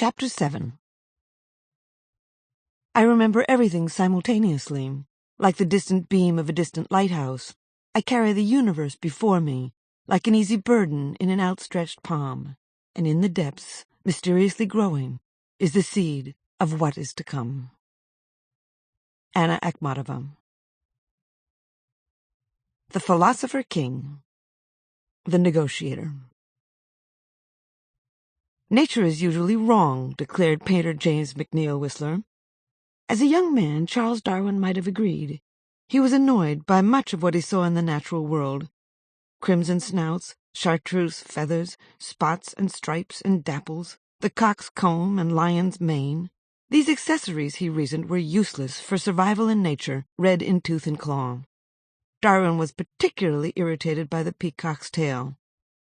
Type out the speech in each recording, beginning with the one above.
Chapter 7. I remember everything simultaneously, like the distant beam of a distant lighthouse. I carry the universe before me, like an easy burden in an outstretched palm, and in the depths, mysteriously growing, is the seed of what is to come. Anna Akhmatova. The Philosopher King. The Negotiator. Nature is usually wrong, declared painter James McNeill Whistler. As a young man, Charles Darwin might have agreed. He was annoyed by much of what he saw in the natural world. Crimson snouts, chartreuse feathers, spots and stripes and dapples, the cock's comb and lion's mane. These accessories, he reasoned, were useless for survival in nature, red in tooth and claw. Darwin was particularly irritated by the peacock's tail.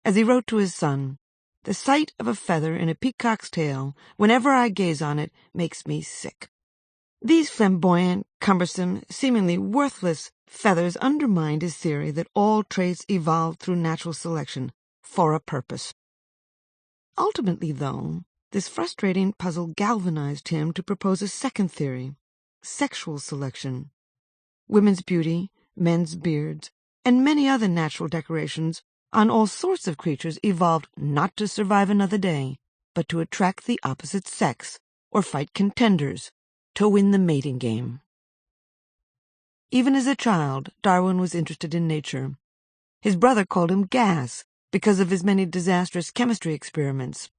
As he wrote to his son, "The sight of a feather in a peacock's tail, whenever I gaze on it, makes me sick." These flamboyant, cumbersome, seemingly worthless feathers undermined his theory that all traits evolved through natural selection for a purpose. Ultimately, though, this frustrating puzzle galvanized him to propose a second theory, sexual selection. Women's beauty, men's beards, and many other natural decorations on all sorts of creatures evolved not to survive another day, but to attract the opposite sex, or fight contenders, to win the mating game. Even as a child, Darwin was interested in nature. His brother called him gas because of his many disastrous chemistry experiments.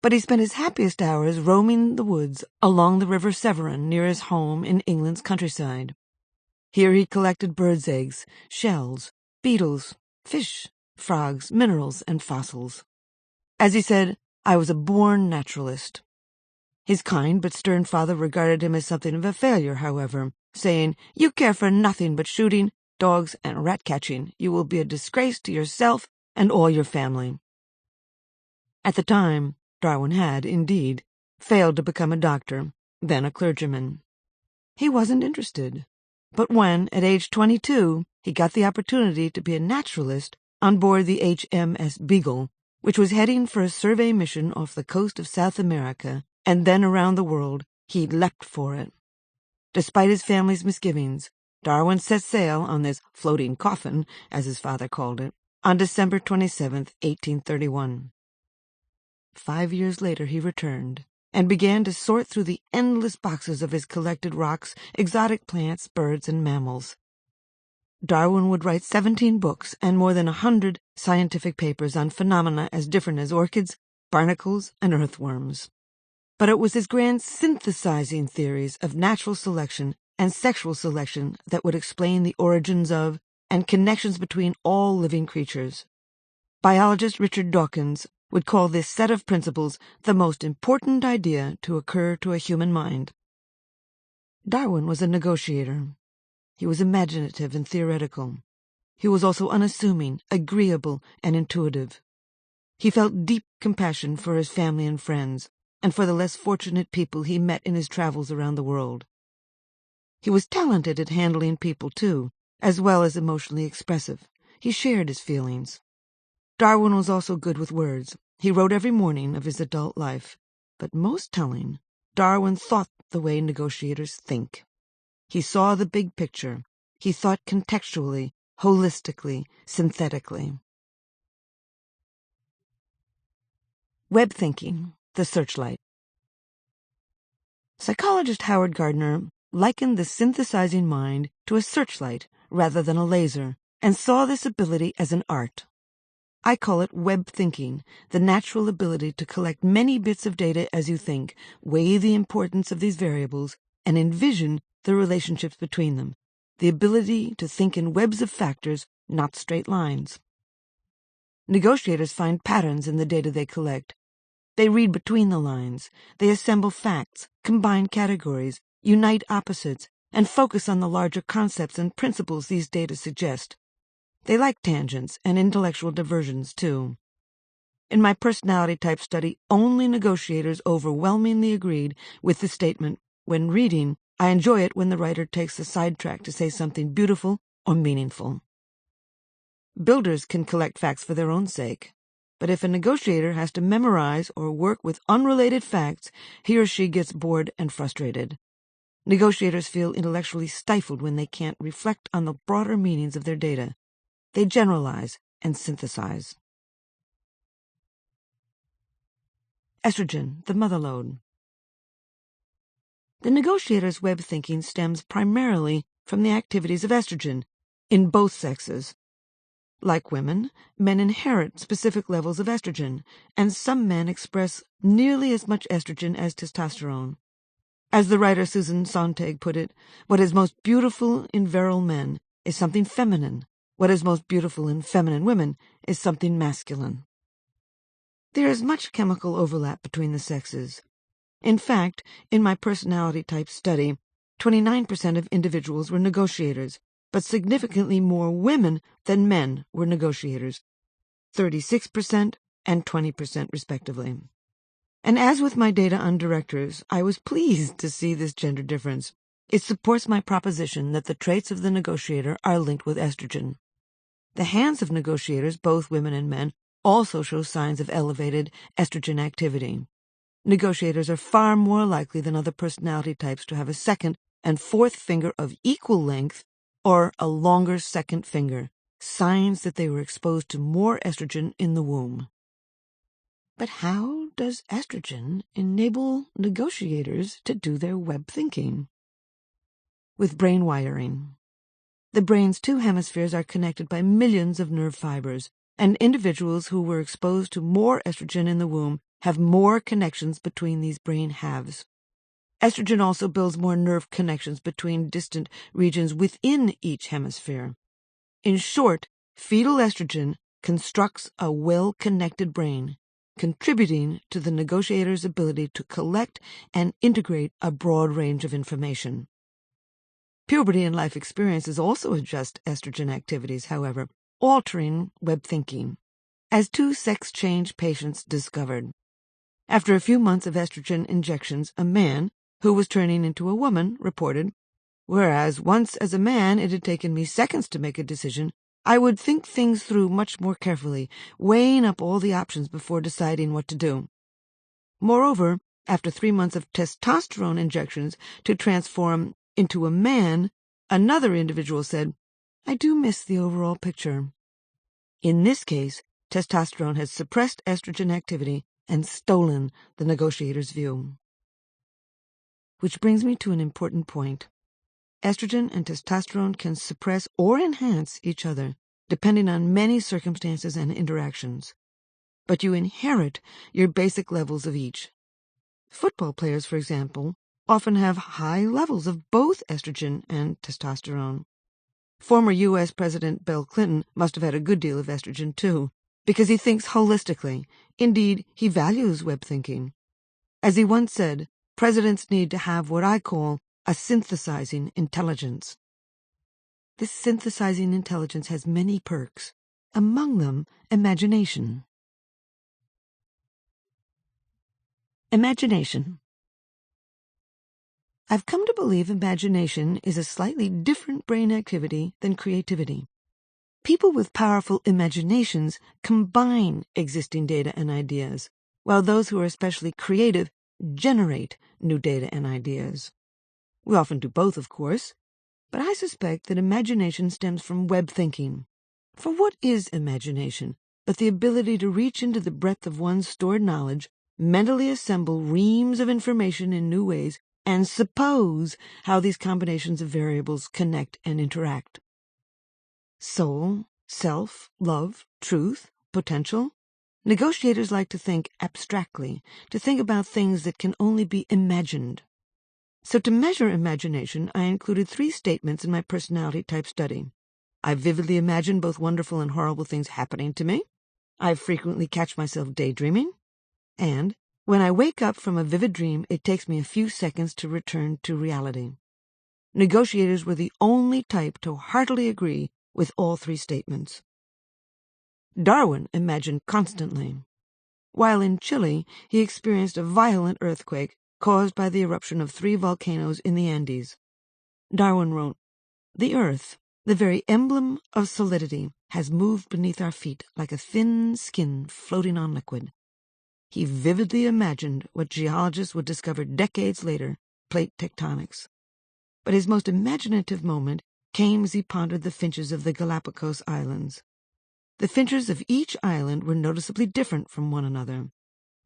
But he spent his happiest hours roaming the woods along the River Severn near his home in England's countryside. Here he collected birds' eggs, shells, beetles, fish, frogs, minerals, and fossils. As he said, I was a born naturalist. His kind but stern father regarded him as something of a failure, however, saying, "You care for nothing but shooting, dogs, and rat-catching. You will be a disgrace to yourself and all your family." At the time, Darwin had, indeed, failed to become a doctor, then a clergyman. He wasn't interested. But when, at age 22, he got the opportunity to be a naturalist on board the HMS Beagle, which was heading for a survey mission off the coast of South America, and then around the world, he leapt for it. Despite his family's misgivings, Darwin set sail on this floating coffin, as his father called it, on December 27, 1831. 5 years later he returned, and began to sort through the endless boxes of his collected rocks, exotic plants, birds, and mammals. Darwin would write 17 books and more than 100 scientific papers on phenomena as different as orchids, barnacles, and earthworms. But it was his grand synthesizing theories of natural selection and sexual selection that would explain the origins of and connections between all living creatures. Biologist Richard Dawkins would call this set of principles the most important idea to occur to a human mind. Darwin was a negotiator. He was imaginative and theoretical. He was also unassuming, agreeable, and intuitive. He felt deep compassion for his family and friends, and for the less fortunate people he met in his travels around the world. He was talented at handling people, too, as well as emotionally expressive. He shared his feelings. Darwin was also good with words. He wrote every morning of his adult life. But most telling, Darwin thought the way negotiators think. He saw the big picture. He thought contextually, holistically, synthetically. Web thinking. The Searchlight. Psychologist Howard Gardner likened the synthesizing mind to a searchlight rather than a laser, and saw this ability as an art. I call it web thinking, the natural ability to collect many bits of data as you think, weigh the importance of these variables, and envision the relationships between them, the ability to think in webs of factors, not straight lines. Negotiators find patterns in the data they collect. They read between the lines. They assemble facts, combine categories, unite opposites, and focus on the larger concepts and principles these data suggest. They like tangents and intellectual diversions, too. In my personality type study, only negotiators overwhelmingly agreed with the statement, when reading, I enjoy it when the writer takes a sidetrack to say something beautiful or meaningful. Builders can collect facts for their own sake, but if a negotiator has to memorize or work with unrelated facts, he or she gets bored and frustrated. Negotiators feel intellectually stifled when they can't reflect on the broader meanings of their data. They generalize and synthesize. Estrogen, the mother lode. The negotiator's web thinking stems primarily from the activities of estrogen in both sexes. Like women, men inherit specific levels of estrogen, and some men express nearly as much estrogen as testosterone. As the writer Susan Sontag put it, what is most beautiful in virile men is something feminine. What is most beautiful in feminine women is something masculine. There is much chemical overlap between the sexes. In fact, in my personality type study, 29% of individuals were negotiators, but significantly more women than men were negotiators, 36% and 20% respectively. And as with my data on directors, I was pleased to see this gender difference. It supports my proposition that the traits of the negotiator are linked with estrogen. The hands of negotiators, both women and men, also show signs of elevated estrogen activity. Negotiators are far more likely than other personality types to have a second and fourth finger of equal length or a longer second finger, signs that they were exposed to more estrogen in the womb. But how does estrogen enable negotiators to do their web thinking? With brain wiring. The brain's two hemispheres are connected by millions of nerve fibers, and individuals who were exposed to more estrogen in the womb have more connections between these brain halves. Estrogen also builds more nerve connections between distant regions within each hemisphere. In short, fetal estrogen constructs a well-connected brain, contributing to the negotiator's ability to collect and integrate a broad range of information. Puberty and life experiences also adjust estrogen activities, however, altering web thinking, as two sex-change patients discovered. After a few months of estrogen injections, a man, who was turning into a woman, reported, "Whereas once as a man it had taken me seconds to make a decision, I would think things through much more carefully, weighing up all the options before deciding what to do." Moreover, after 3 months of testosterone injections to transform into a man, another individual said, "I do miss the overall picture." In this case, testosterone has suppressed estrogen activity and stolen the negotiator's view. Which brings me to an important point. Estrogen and testosterone can suppress or enhance each other, depending on many circumstances and interactions. But you inherit your basic levels of each. Football players, for example, often have high levels of both estrogen and testosterone. Former U.S. President Bill Clinton must have had a good deal of estrogen, too, because he thinks holistically. Indeed, he values web thinking. As he once said, presidents need to have what I call a synthesizing intelligence. This synthesizing intelligence has many perks, among them imagination. Imagination. I've come to believe imagination is a slightly different brain activity than creativity. People with powerful imaginations combine existing data and ideas, while those who are especially creative generate new data and ideas. We often do both, of course, but I suspect that imagination stems from web thinking. For what is imagination but the ability to reach into the breadth of one's stored knowledge, mentally assemble reams of information in new ways, and suppose how these combinations of variables connect and interact? Soul, self, love, truth, potential. Negotiators like to think abstractly, to think about things that can only be imagined. So to measure imagination, I included 3 statements in my personality type study. I vividly imagine both wonderful and horrible things happening to me. I frequently catch myself daydreaming. And when I wake up from a vivid dream, it takes me a few seconds to return to reality. Negotiators were the only type to heartily agree with all 3 statements. Darwin imagined constantly. While in Chile, he experienced a violent earthquake caused by the eruption of 3 volcanoes in the Andes. Darwin wrote, "The Earth, The very emblem of solidity has moved beneath our feet like a thin skin floating on liquid. He vividly imagined what geologists would discover decades later, plate tectonics. But his most imaginative moment came as he pondered the finches of the Galapagos Islands. The finches of each island were noticeably different from one another.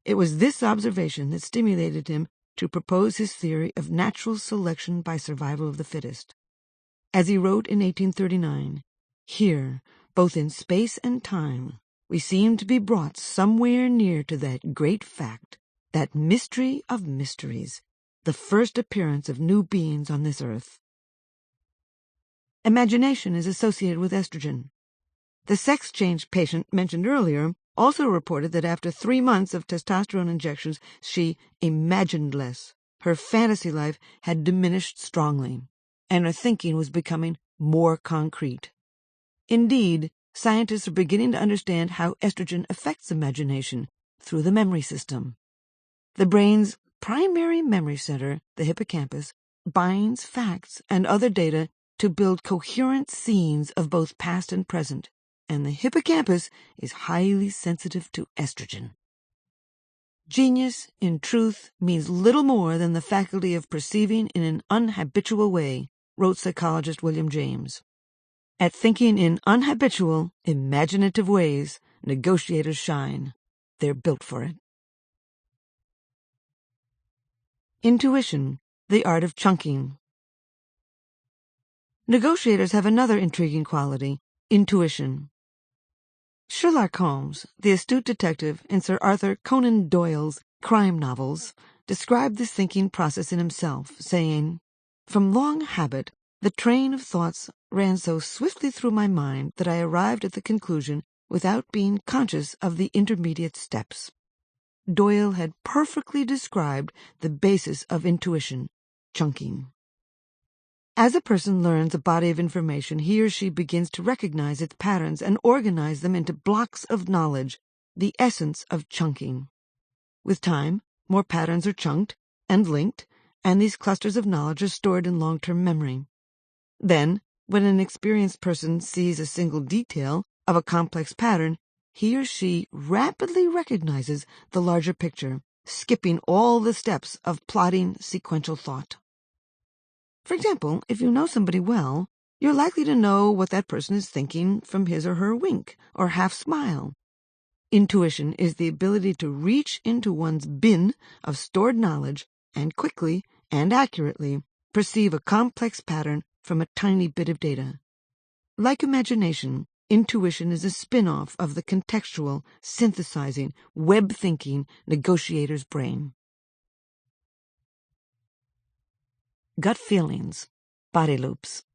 It was this observation that stimulated him to propose his theory of natural selection by survival of the fittest. As he wrote in 1839, "Here, both in space and time, we seem to be brought somewhere near to that great fact, that mystery of mysteries, the first appearance of new beings on this earth." Imagination is associated with estrogen. The sex-change patient mentioned earlier also reported that after 3 months of testosterone injections, she imagined less. Her fantasy life had diminished strongly, and her thinking was becoming more concrete. Indeed, scientists are beginning to understand how estrogen affects imagination through the memory system. The brain's primary memory center, the hippocampus, binds facts and other data to build coherent scenes of both past and present, and the hippocampus is highly sensitive to estrogen. Genius, in truth, means little more than the faculty of perceiving in an unhabitual way, wrote psychologist William James. At thinking in unhabitual, imaginative ways, negotiators shine. They're built for it. Intuition, the art of chunking. Negotiators have another intriguing quality, intuition. Sherlock Holmes, the astute detective in Sir Arthur Conan Doyle's crime novels, described this thinking process in himself, saying, "From long habit, the train of thoughts ran so swiftly through my mind that I arrived at the conclusion without being conscious of the intermediate steps." Doyle had perfectly described the basis of intuition, chunking. As a person learns a body of information, he or she begins to recognize its patterns and organize them into blocks of knowledge, the essence of chunking. With time, more patterns are chunked and linked, and these clusters of knowledge are stored in long-term memory. Then, when an experienced person sees a single detail of a complex pattern, he or she rapidly recognizes the larger picture, skipping all the steps of plotting sequential thought. For example, if you know somebody well, you're likely to know what that person is thinking from his or her wink or half smile. Intuition is the ability to reach into one's bin of stored knowledge and quickly and accurately perceive a complex pattern from a tiny bit of data. Like imagination, intuition is a spin-off of the contextual, synthesizing, web-thinking negotiator's brain. Gut feelings, body loops.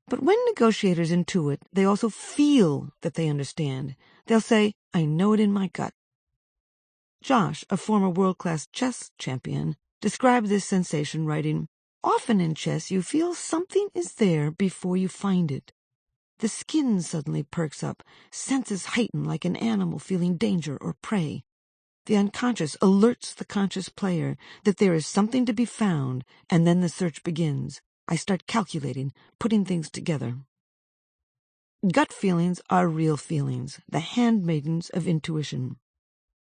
But when negotiators intuit, they also feel that they understand. They'll say, "I know it in my gut." Josh, a former world-class chess champion, described this sensation writing, "Often in chess you feel something is there before you find it. The skin suddenly perks up, senses heighten like an animal feeling danger or prey. The unconscious alerts the conscious player that there is something to be found, and then the search begins. I start calculating, putting things together." Gut feelings are real feelings, the handmaidens of intuition.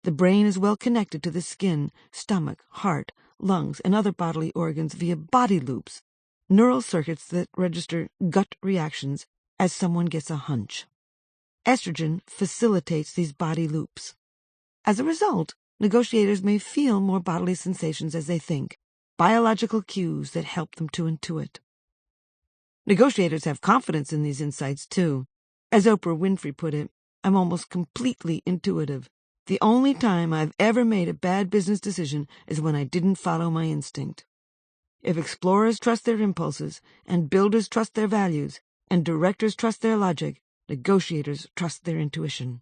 The brain is well connected to the skin, stomach, heart, lungs, and other bodily organs via body loops, neural circuits that register gut reactions as someone gets a hunch. Estrogen facilitates these body loops. As a result, negotiators may feel more bodily sensations as they think, biological cues that help them to intuit. Negotiators have confidence in these insights, too. As Oprah Winfrey put it, "I'm almost completely intuitive. The only time I've ever made a bad business decision is when I didn't follow my instinct." If explorers trust their impulses, and builders trust their values, and directors trust their logic, negotiators trust their intuition.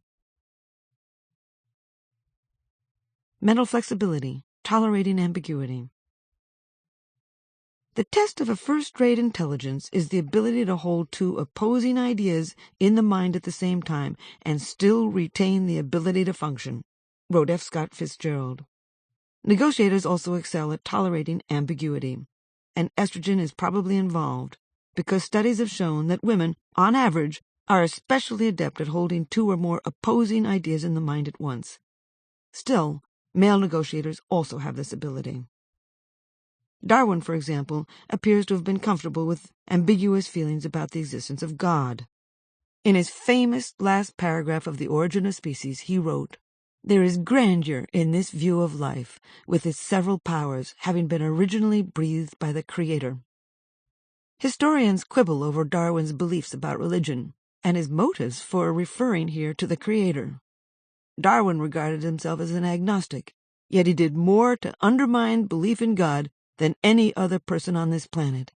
Mental flexibility, tolerating ambiguity. The test of a first-rate intelligence is the ability to hold two opposing ideas in the mind at the same time and still retain the ability to function, wrote F. Scott Fitzgerald. Negotiators also excel at tolerating ambiguity, and estrogen is probably involved. because studies have shown that women, on average, are especially adept at holding two or more opposing ideas in the mind at once. Still, male negotiators also have this ability. Darwin, for example, appears to have been comfortable with ambiguous feelings about the existence of God. In his famous last paragraph of The Origin of Species, he wrote, "There is grandeur in this view of life, with its several powers having been originally breathed by the Creator." Historians quibble over Darwin's beliefs about religion, and his motives for referring here to the Creator. Darwin regarded himself as an agnostic, yet he did more to undermine belief in God than any other person on this planet.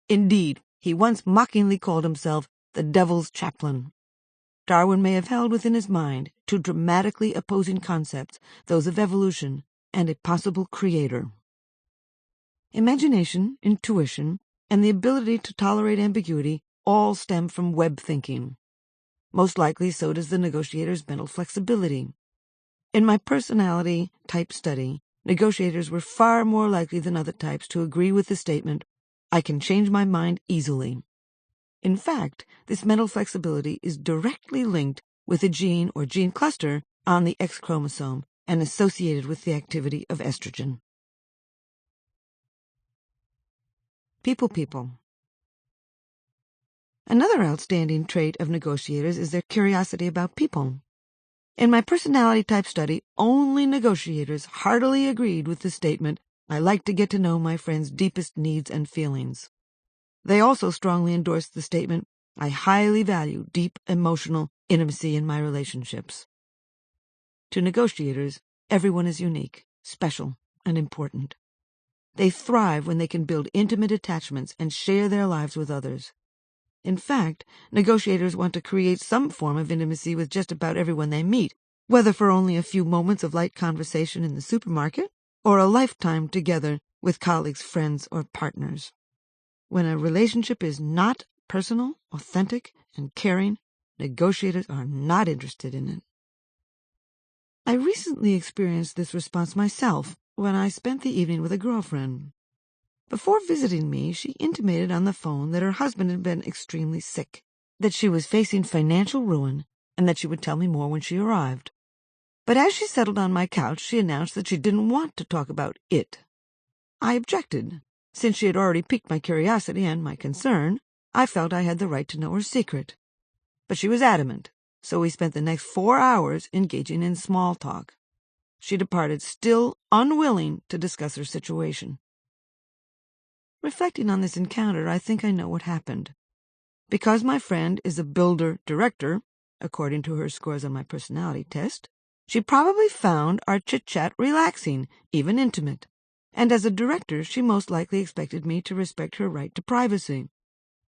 Indeed, he once mockingly called himself the devil's chaplain. Darwin may have held within his mind two dramatically opposing concepts, those of evolution and a possible creator. Imagination, intuition, and the ability to tolerate ambiguity all stem from web thinking. Most likely so does the negotiator's mental flexibility. In my personality type study, negotiators were far more likely than other types to agree with the statement, "I can change my mind easily." In fact, this mental flexibility is directly linked with a gene or gene cluster on the X chromosome and associated with the activity of estrogen. People. Another outstanding trait of negotiators is their curiosity about people. In my personality type study, only negotiators heartily agreed with the statement, "I like to get to know my friends' deepest needs and feelings." They also strongly endorsed the statement, "I highly value deep emotional intimacy in my relationships." To negotiators, everyone is unique, special, and important. They thrive when they can build intimate attachments and share their lives with others. In fact, negotiators want to create some form of intimacy with just about everyone they meet, whether for only a few moments of light conversation in the supermarket or a lifetime together with colleagues, friends, or partners. When a relationship is not personal, authentic, and caring, negotiators are not interested in it. I recently experienced this response myself when I spent the evening with a girlfriend. Before visiting me, she intimated on the phone that her husband had been extremely sick, that she was facing financial ruin, and that she would tell me more when she arrived. But as she settled on my couch, she announced that she didn't want to talk about it. I objected. Since she had already piqued my curiosity and my concern, I felt I had the right to know her secret. But she was adamant, so we spent the next 4 hours engaging in small talk. She departed still unwilling to discuss her situation. Reflecting on this encounter, I think I know what happened. Because my friend is a builder-director, according to her scores on my personality test, she probably found our chit-chat relaxing, even intimate. And as a director, she most likely expected me to respect her right to privacy.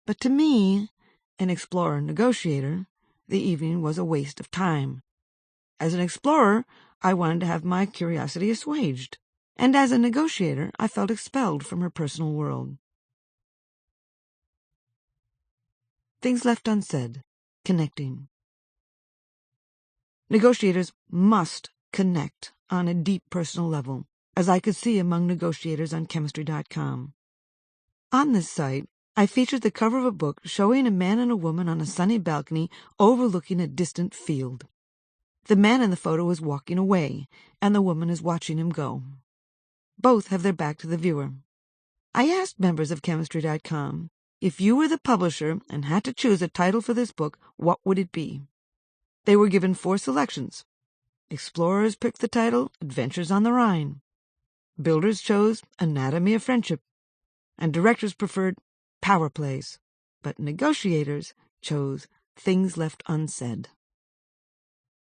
But to me, an explorer-negotiator, the evening was a waste of time. As an explorer, I wanted to have my curiosity assuaged. And as a negotiator, I felt expelled from her personal world. Things left unsaid. Connecting. Negotiators must connect on a deep personal level, as I could see among negotiators on Chemistry.com. On this site, I featured the cover of a book showing a man and a woman on a sunny balcony overlooking a distant field. The man in the photo is walking away, and the woman is watching him go. Both have their back to the viewer. I asked members of Chemistry.com, if you were the publisher and had to choose a title for this book, what would it be? They were given 4 selections. Explorers picked the title Adventures on the Rhine. Builders chose Anatomy of Friendship. And directors preferred Power Plays. But negotiators chose Things Left Unsaid.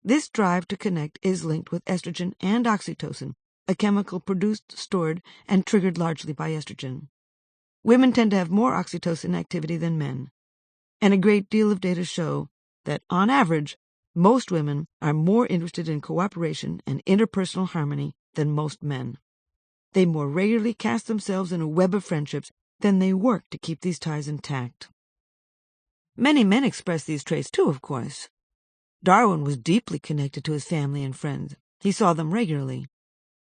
This drive to connect is linked with estrogen and oxytocin, a chemical produced, stored, and triggered largely by estrogen. Women tend to have more oxytocin activity than men, and a great deal of data show that, on average, most women are more interested in cooperation and interpersonal harmony than most men. They more regularly cast themselves in a web of friendships than they work to keep these ties intact. Many men express these traits too, of course. Darwin was deeply connected to his family and friends. He saw them regularly.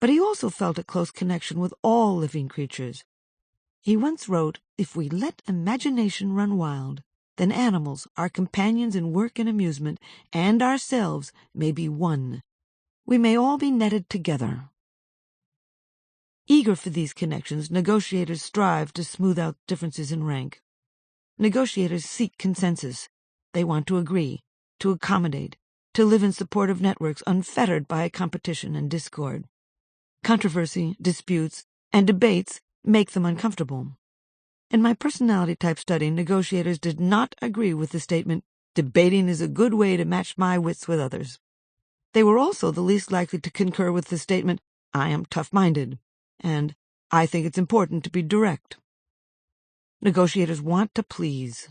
But he also felt a close connection with all living creatures. He once wrote, "If we let imagination run wild, then animals, our companions in work and amusement, and ourselves may be one. We may all be netted together." Eager for these connections, negotiators strive to smooth out differences in rank. Negotiators seek consensus. They want to agree, to accommodate, to live in supportive networks unfettered by competition and discord. Controversy, disputes, and debates make them uncomfortable. In my personality type study, negotiators did not agree with the statement, "Debating is a good way to match my wits with others." They were also the least likely to concur with the statement, "I am tough-minded," and "I think it's important to be direct." Negotiators want to please.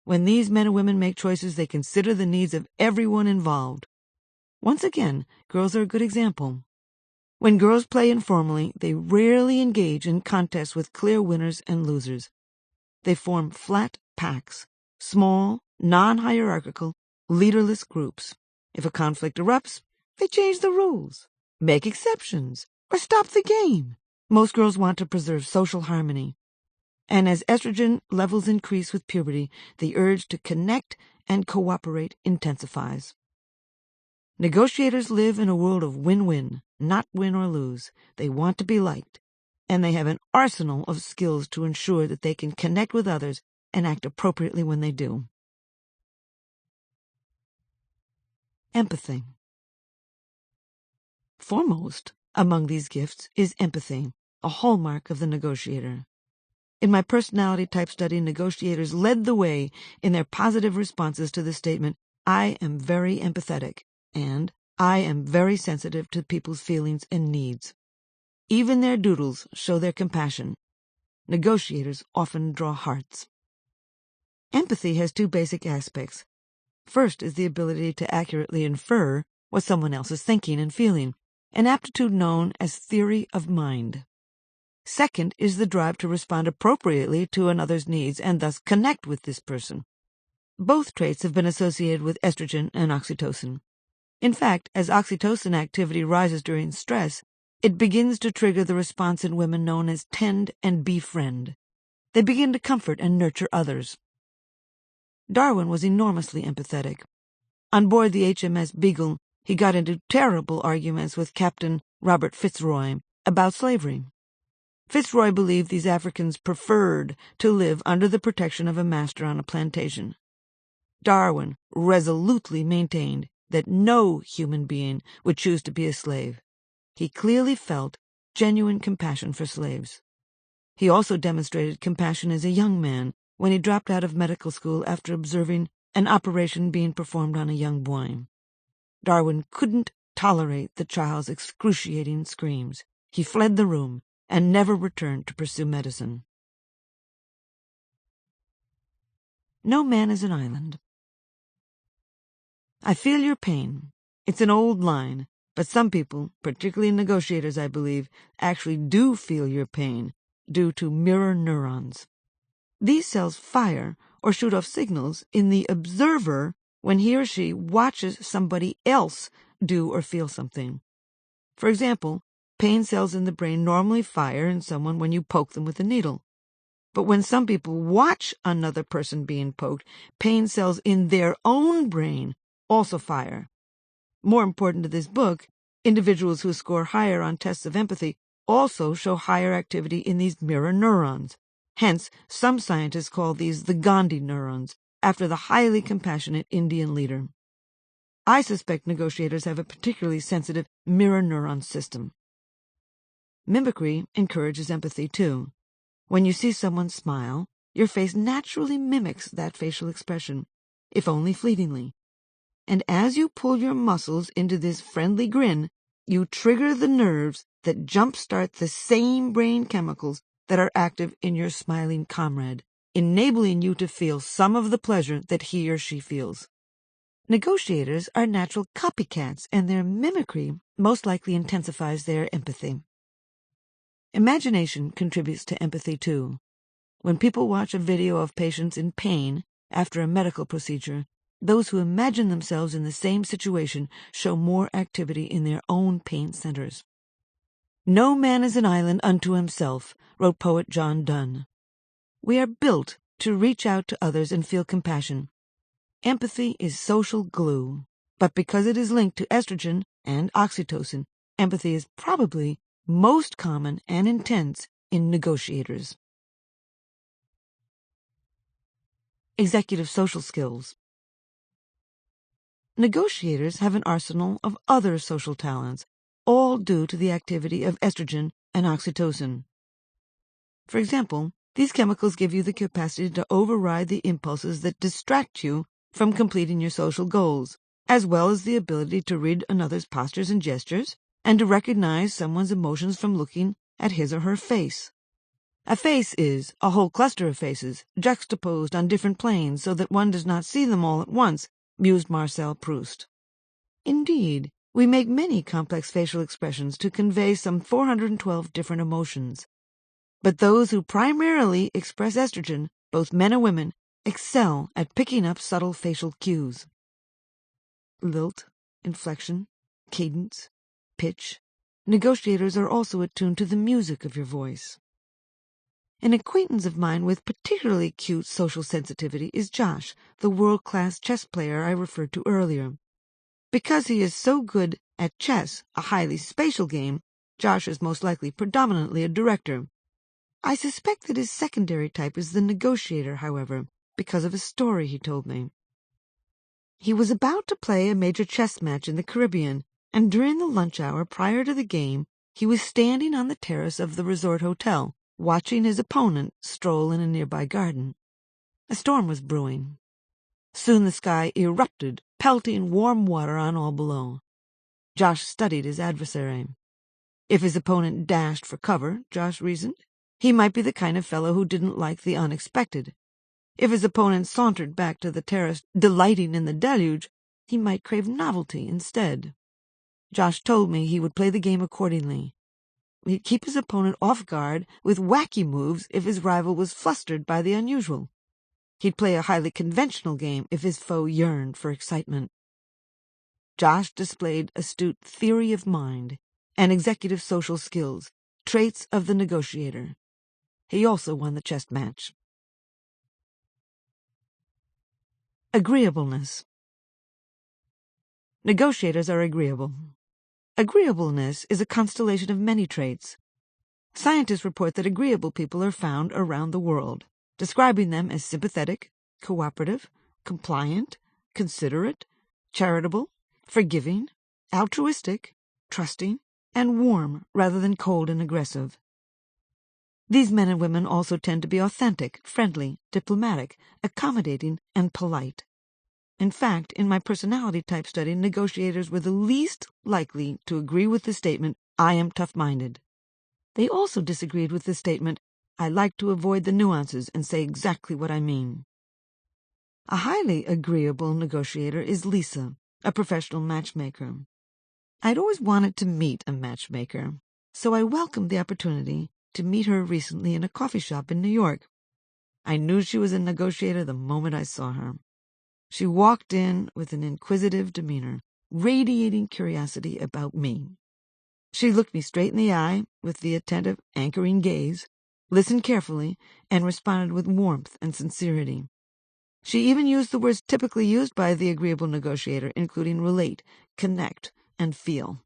When these men and women make choices, they consider the needs of everyone involved. Once again, girls are a good example. When girls play informally, they rarely engage in contests with clear winners and losers. They form flat packs, small, non-hierarchical, leaderless groups. If a conflict erupts, they change the rules, make exceptions, or stop the game. Most girls want to preserve social harmony. And as estrogen levels increase with puberty, the urge to connect and cooperate intensifies. Negotiators live in a world of win-win, not win or lose. They want to be liked, and they have an arsenal of skills to ensure that they can connect with others and act appropriately when they do. Empathy. Foremost among these gifts is empathy, a hallmark of the negotiator. In my personality type study, negotiators led the way in their positive responses to the statement, "I am very empathetic," and "I am very sensitive to people's feelings and needs." Even their doodles show their compassion. Negotiators often draw hearts. Empathy has two basic aspects. First is the ability to accurately infer what someone else is thinking and feeling, an aptitude known as theory of mind. Second is the drive to respond appropriately to another's needs and thus connect with this person. Both traits have been associated with estrogen and oxytocin. In fact, as oxytocin activity rises during stress, it begins to trigger the response in women known as tend and befriend. They begin to comfort and nurture others. Darwin was enormously empathetic. On board the HMS Beagle, he got into terrible arguments with Captain Robert Fitzroy about slavery. Fitzroy believed these Africans preferred to live under the protection of a master on a plantation. Darwin resolutely maintained that no human being would choose to be a slave. He clearly felt genuine compassion for slaves. He also demonstrated compassion as a young man when he dropped out of medical school after observing an operation being performed on a young boy. Darwin couldn't tolerate the child's excruciating screams. He fled the room and never returned to pursue medicine. No man is an island. I feel your pain. It's an old line, but some people, particularly negotiators, I believe, actually do feel your pain due to mirror neurons. These cells fire or shoot off signals in the observer when he or she watches somebody else do or feel something. For example, pain cells in the brain normally fire in someone when you poke them with a needle. But when some people watch another person being poked, pain cells in their own brain also fire. More important to this book, individuals who score higher on tests of empathy also show higher activity in these mirror neurons. Hence, some scientists call these the Gandhi neurons, after the highly compassionate Indian leader. I suspect negotiators have a particularly sensitive mirror neuron system. Mimicry encourages empathy, too. When you see someone smile, your face naturally mimics that facial expression, if only fleetingly. And as you pull your muscles into this friendly grin, you trigger the nerves that jumpstart the same brain chemicals that are active in your smiling comrade, enabling you to feel some of the pleasure that he or she feels. Negotiators are natural copycats, and their mimicry most likely intensifies their empathy. Imagination contributes to empathy, too. When people watch a video of patients in pain after a medical procedure, those who imagine themselves in the same situation show more activity in their own pain centers. No man is an island unto himself, wrote poet John Donne. We are built to reach out to others and feel compassion. Empathy is social glue, but because it is linked to estrogen and oxytocin, empathy is probably most common and intense in negotiators. Executive social skills. Negotiators have an arsenal of other social talents, all due to the activity of estrogen and oxytocin. For example, these chemicals give you the capacity to override the impulses that distract you from completing your social goals, as well as the ability to read another's postures and gestures, and to recognize someone's emotions from looking at his or her face. A face is a whole cluster of faces, juxtaposed on different planes so that one does not see them all at once, mused Marcel Proust. Indeed, we make many complex facial expressions to convey some 412 different emotions. But those who primarily express estrogen, both men and women, excel at picking up subtle facial cues. Lilt, inflection, cadence, pitch. Negotiators are also attuned to the music of your voice. An acquaintance of mine with particularly acute social sensitivity is Josh, the world-class chess player I referred to earlier. Because he is so good at chess, a highly spatial game, Josh is most likely predominantly a director. I suspect that his secondary type is the negotiator, however, because of a story he told me. He was about to play a major chess match in the Caribbean, and during the lunch hour prior to the game, he was standing on the terrace of the resort hotel, watching his opponent stroll in a nearby garden. A storm was brewing. Soon the sky erupted, pelting warm water on all below. Josh studied his adversary. If his opponent dashed for cover, Josh reasoned, he might be the kind of fellow who didn't like the unexpected. If his opponent sauntered back to the terrace, delighting in the deluge, he might crave novelty instead. Josh told me he would play the game accordingly. He'd keep his opponent off guard with wacky moves if his rival was flustered by the unusual. He'd play a highly conventional game if his foe yearned for excitement. Josh displayed astute theory of mind and executive social skills, traits of the negotiator. He also won the chess match. Agreeableness. Negotiators are agreeable. Agreeableness is a constellation of many traits. Scientists report that agreeable people are found around the world, describing them as sympathetic, cooperative, compliant, considerate, charitable, forgiving, altruistic, trusting, and warm rather than cold and aggressive. These men and women also tend to be authentic, friendly, diplomatic, accommodating, and polite. In fact, in my personality type study, negotiators were the least likely to agree with the statement, "I am tough-minded." They also disagreed with the statement, "I like to avoid the nuances and say exactly what I mean." A highly agreeable negotiator is Lisa, a professional matchmaker. I'd always wanted to meet a matchmaker, so I welcomed the opportunity to meet her recently in a coffee shop in New York. I knew she was a negotiator the moment I saw her. She walked in with an inquisitive demeanor, radiating curiosity about me. She looked me straight in the eye with the attentive, anchoring gaze, listened carefully, and responded with warmth and sincerity. She even used the words typically used by the agreeable negotiator, including relate, connect, and feel.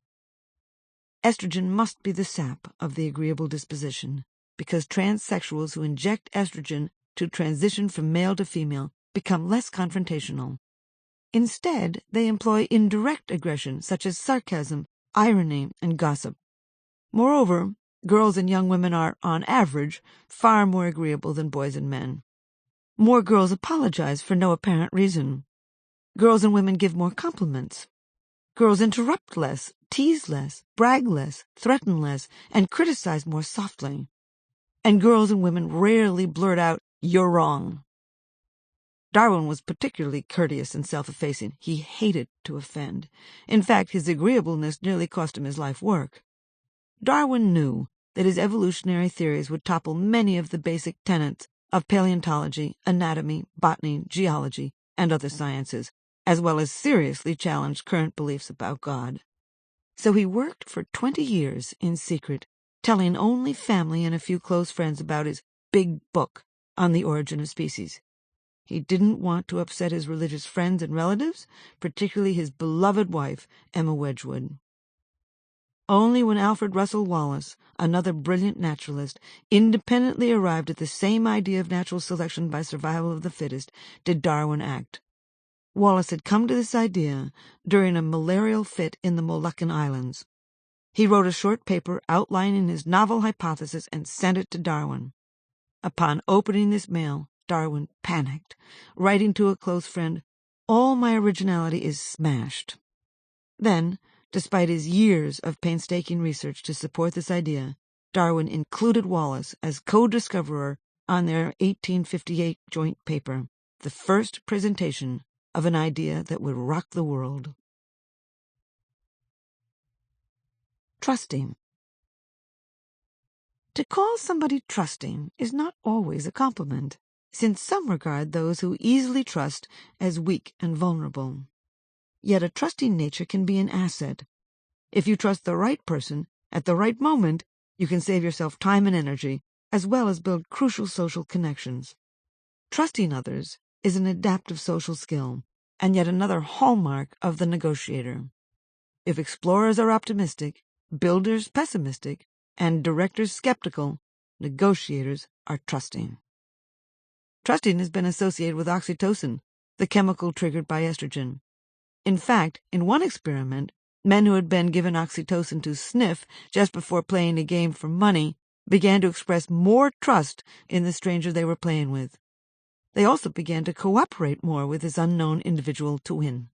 Estrogen must be the sap of the agreeable disposition, because transsexuals who inject estrogen to transition from male to female become less confrontational. Instead, they employ indirect aggression, such as sarcasm, irony, and gossip. Moreover, girls and young women are, on average, far more agreeable than boys and men. More girls apologize for no apparent reason. Girls and women give more compliments. Girls interrupt less, tease less, brag less, threaten less, and criticize more softly. And girls and women rarely blurt out, "You're wrong." Darwin was particularly courteous and self-effacing. He hated to offend. In fact, his agreeableness nearly cost him his life work. Darwin knew that his evolutionary theories would topple many of the basic tenets of paleontology, anatomy, botany, geology, and other sciences, as well as seriously challenge current beliefs about God. So he worked for 20 years in secret, telling only family and a few close friends about his big book, on the origin of species. He didn't want to upset his religious friends and relatives, particularly his beloved wife, Emma Wedgwood. Only when Alfred Russel Wallace, another brilliant naturalist, independently arrived at the same idea of natural selection by survival of the fittest did Darwin act. Wallace had come to this idea during a malarial fit in the Moluccan Islands. He wrote a short paper outlining his novel hypothesis and sent it to Darwin. Upon opening this mail, Darwin panicked, writing to a close friend, "All my originality is smashed." Then, despite his years of painstaking research to support this idea, Darwin included Wallace as co-discoverer on their 1858 joint paper, the first presentation of an idea that would rock the world. Trusting. To call somebody trusting is not always a compliment, since some regard those who easily trust as weak and vulnerable. Yet a trusting nature can be an asset. If you trust the right person at the right moment, you can save yourself time and energy, as well as build crucial social connections. Trusting others is an adaptive social skill, and yet another hallmark of the negotiator. If explorers are optimistic, builders pessimistic, and directors skeptical, negotiators are trusting. Trusting has been associated with oxytocin, the chemical triggered by estrogen. In fact, in one experiment, men who had been given oxytocin to sniff just before playing a game for money began to express more trust in the stranger they were playing with. They also began to cooperate more with this unknown individual to win.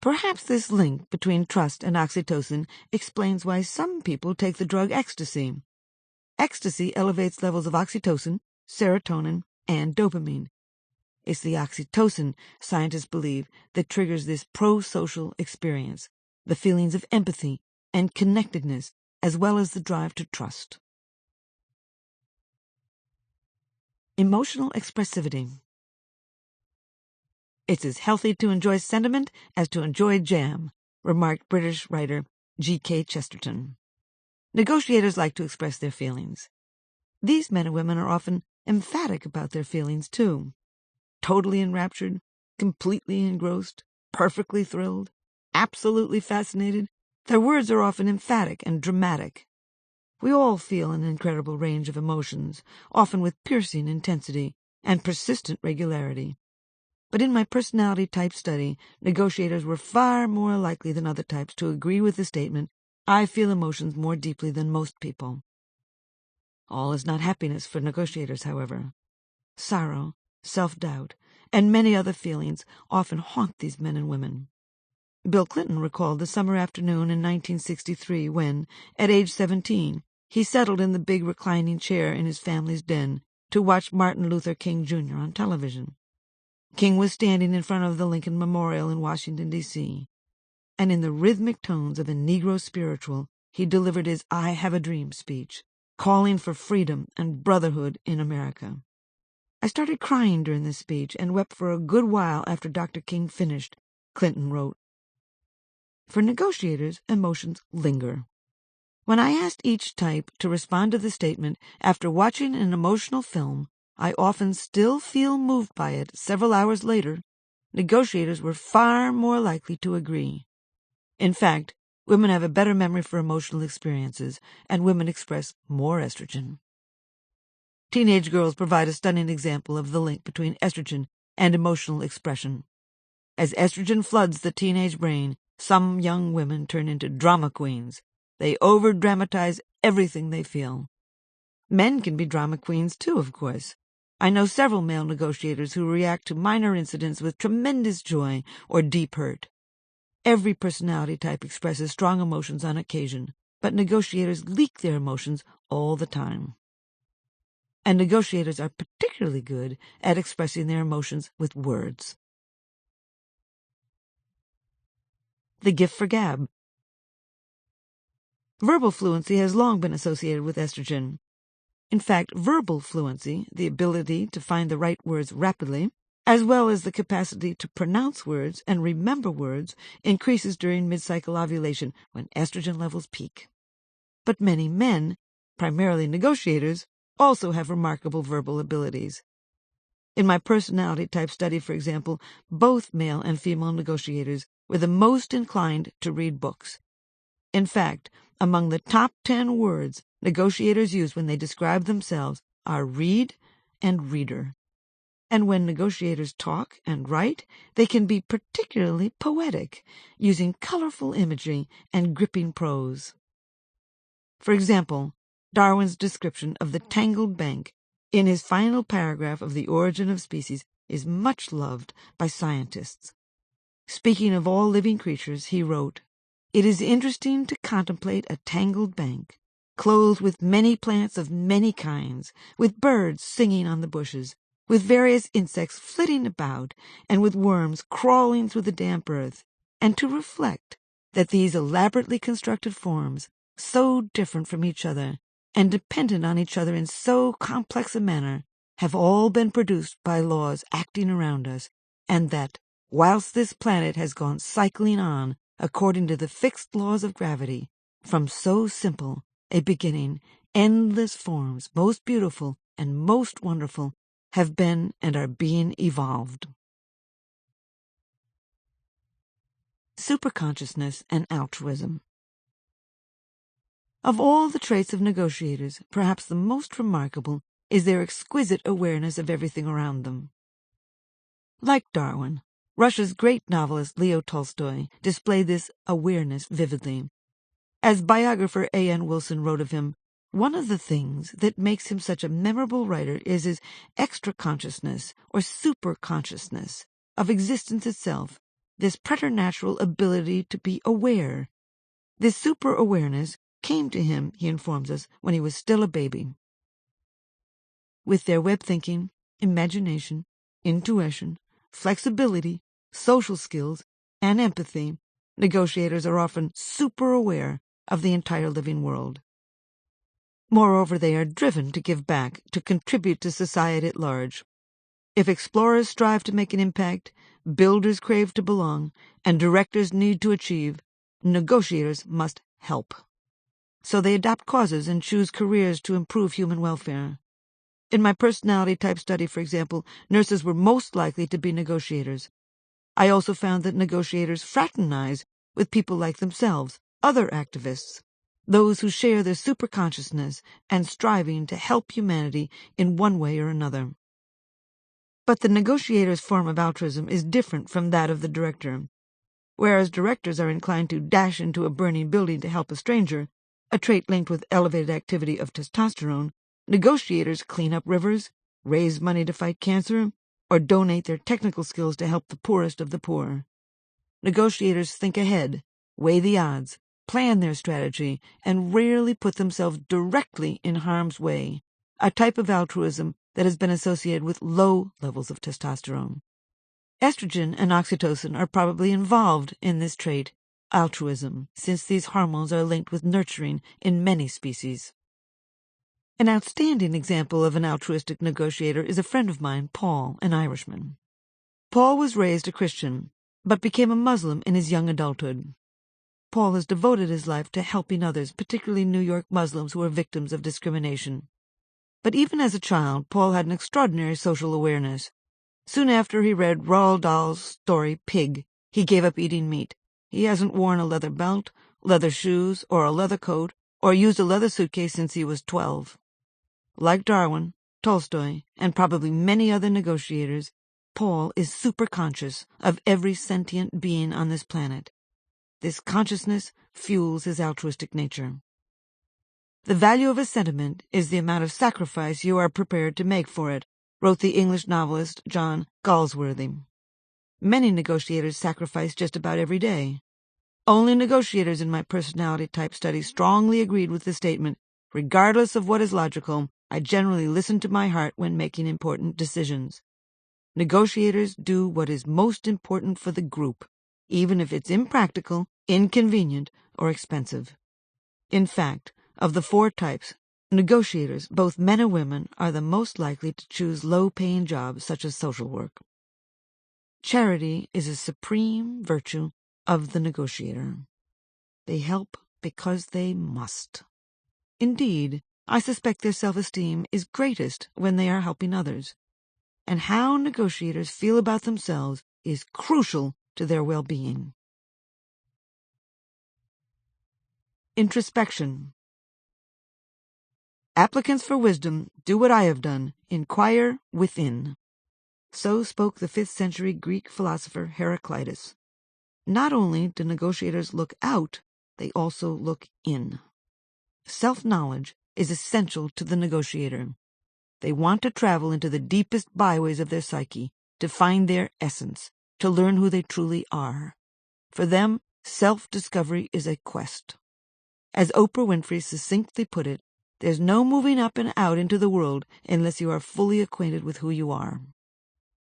Perhaps this link between trust and oxytocin explains why some people take the drug ecstasy. Ecstasy elevates levels of oxytocin, serotonin, and dopamine. It's the oxytocin, scientists believe, that triggers this pro-social experience, the feelings of empathy and connectedness, as well as the drive to trust. Emotional expressivity. It's as healthy to enjoy sentiment as to enjoy jam, remarked British writer G.K. Chesterton. Negotiators like to express their feelings. These men and women are often emphatic about their feelings, too. Totally enraptured, completely engrossed, perfectly thrilled, absolutely fascinated, their words are often emphatic and dramatic. We all feel an incredible range of emotions, often with piercing intensity and persistent regularity. But in my personality type study, negotiators were far more likely than other types to agree with the statement, "I feel emotions more deeply than most people." All is not happiness for negotiators, however. Sorrow, self-doubt, and many other feelings often haunt these men and women. Bill Clinton recalled the summer afternoon in 1963 when, at age 17, he settled in the big reclining chair in his family's den to watch Martin Luther King Jr. on television. King was standing in front of the Lincoln Memorial in Washington, D.C., and in the rhythmic tones of a Negro spiritual, he delivered his "I Have a Dream" speech, calling for freedom and brotherhood in America. I started crying during this speech and wept for a good while after Dr. King finished, Clinton wrote. For negotiators, emotions linger. When I asked each type to respond to the statement, "After watching an emotional film, I often still feel moved by it several hours later," negotiators were far more likely to agree. In fact, women have a better memory for emotional experiences, and women express more estrogen. Teenage girls provide a stunning example of the link between estrogen and emotional expression. As estrogen floods the teenage brain, some young women turn into drama queens. They over-dramatize everything they feel. Men can be drama queens too, of course. I know several male negotiators who react to minor incidents with tremendous joy or deep hurt. Every personality type expresses strong emotions on occasion, but negotiators leak their emotions all the time. And negotiators are particularly good at expressing their emotions with words. The gift for gab. Verbal fluency has long been associated with estrogen. In fact, verbal fluency, the ability to find the right words rapidly, as well as the capacity to pronounce words and remember words, increases during mid-cycle ovulation when estrogen levels peak. But many men, primarily negotiators, also have remarkable verbal abilities. In my personality type study, for example, both male and female negotiators were the most inclined to read books. In fact, among the top 10 words negotiators use when they describe themselves are read and reader. And when negotiators talk and write, they can be particularly poetic, using colorful imagery and gripping prose. For example, Darwin's description of the tangled bank in his final paragraph of The Origin of Species is much loved by scientists. Speaking of all living creatures, he wrote, "It is interesting to contemplate a tangled bank, clothed with many plants of many kinds, with birds singing on the bushes, with various insects flitting about, and with worms crawling through the damp earth, and to reflect that these elaborately constructed forms, so different from each other, and dependent on each other in so complex a manner, have all been produced by laws acting around us, and that, whilst this planet has gone cycling on according to the fixed laws of gravity, from so simple a beginning, endless forms, most beautiful and most wonderful, have been and are being evolved." Superconsciousness and altruism. Of all the traits of negotiators, perhaps the most remarkable is their exquisite awareness of everything around them. Like Darwin, Russia's great novelist Leo Tolstoy displayed this awareness vividly. As biographer A.N. Wilson wrote of him, "One of the things that makes him such a memorable writer is his extra-consciousness or super-consciousness of existence itself, this preternatural ability to be aware. This super-awareness came to him," he informs us, "when he was still a baby." With their web-thinking, imagination, intuition, flexibility, social skills, and empathy, negotiators are often super-aware of the entire living world. Moreover, they are driven to give back, to contribute to society at large. If explorers strive to make an impact, builders crave to belong, and directors need to achieve, negotiators must help. So they adopt causes and choose careers to improve human welfare. In my personality type study, for example, nurses were most likely to be negotiators. I also found that negotiators fraternize with people like themselves, other activists, those who share their superconsciousness and striving to help humanity in one way or another. But the negotiator's form of altruism is different from that of the director. Whereas directors are inclined to dash into a burning building to help a stranger, a trait linked with elevated activity of testosterone, negotiators clean up rivers, raise money to fight cancer, or donate their technical skills to help the poorest of the poor. Negotiators think ahead, weigh the odds, plan their strategy, and rarely put themselves directly in harm's way, a type of altruism that has been associated with low levels of testosterone. Estrogen and oxytocin are probably involved in this trait, altruism, since these hormones are linked with nurturing in many species. An outstanding example of an altruistic negotiator is a friend of mine, Paul, an Irishman. Paul was raised a Christian, but became a Muslim in his young adulthood. Paul has devoted his life to helping others, particularly New York Muslims who are victims of discrimination. But even as a child, Paul had an extraordinary social awareness. Soon after he read Roald Dahl's story Pig, he gave up eating meat. He hasn't worn a leather belt, leather shoes, or a leather coat, or used a leather suitcase since he was 12. Like Darwin, Tolstoy, and probably many other negotiators, Paul is superconscious of every sentient being on this planet. This consciousness fuels his altruistic nature. "The value of a sentiment is the amount of sacrifice you are prepared to make for it," wrote the English novelist John Galsworthy. Many negotiators sacrifice just about every day. Only negotiators in my personality type study strongly agreed with the statement, "Regardless of what is logical, I generally listen to my heart when making important decisions." Negotiators do what is most important for the group, even if it's impractical, inconvenient, or expensive. In fact, of the 4 types, negotiators, both men and women, are the most likely to choose low-paying jobs such as social work. Charity is a supreme virtue of the negotiator. They help because they must. Indeed, I suspect their self-esteem is greatest when they are helping others, and how negotiators feel about themselves is crucial to their well-being. Introspection. Applicants for wisdom, do what I have done, inquire within. So spoke the 5th century Greek philosopher Heraclitus. Not only do negotiators look out, they also look in. Self-knowledge is essential to the negotiator. They want to travel into the deepest byways of their psyche, to find their essence, to learn who they truly are. For them, self-discovery is a quest. As Oprah Winfrey succinctly put it, there's no moving up and out into the world unless you are fully acquainted with who you are.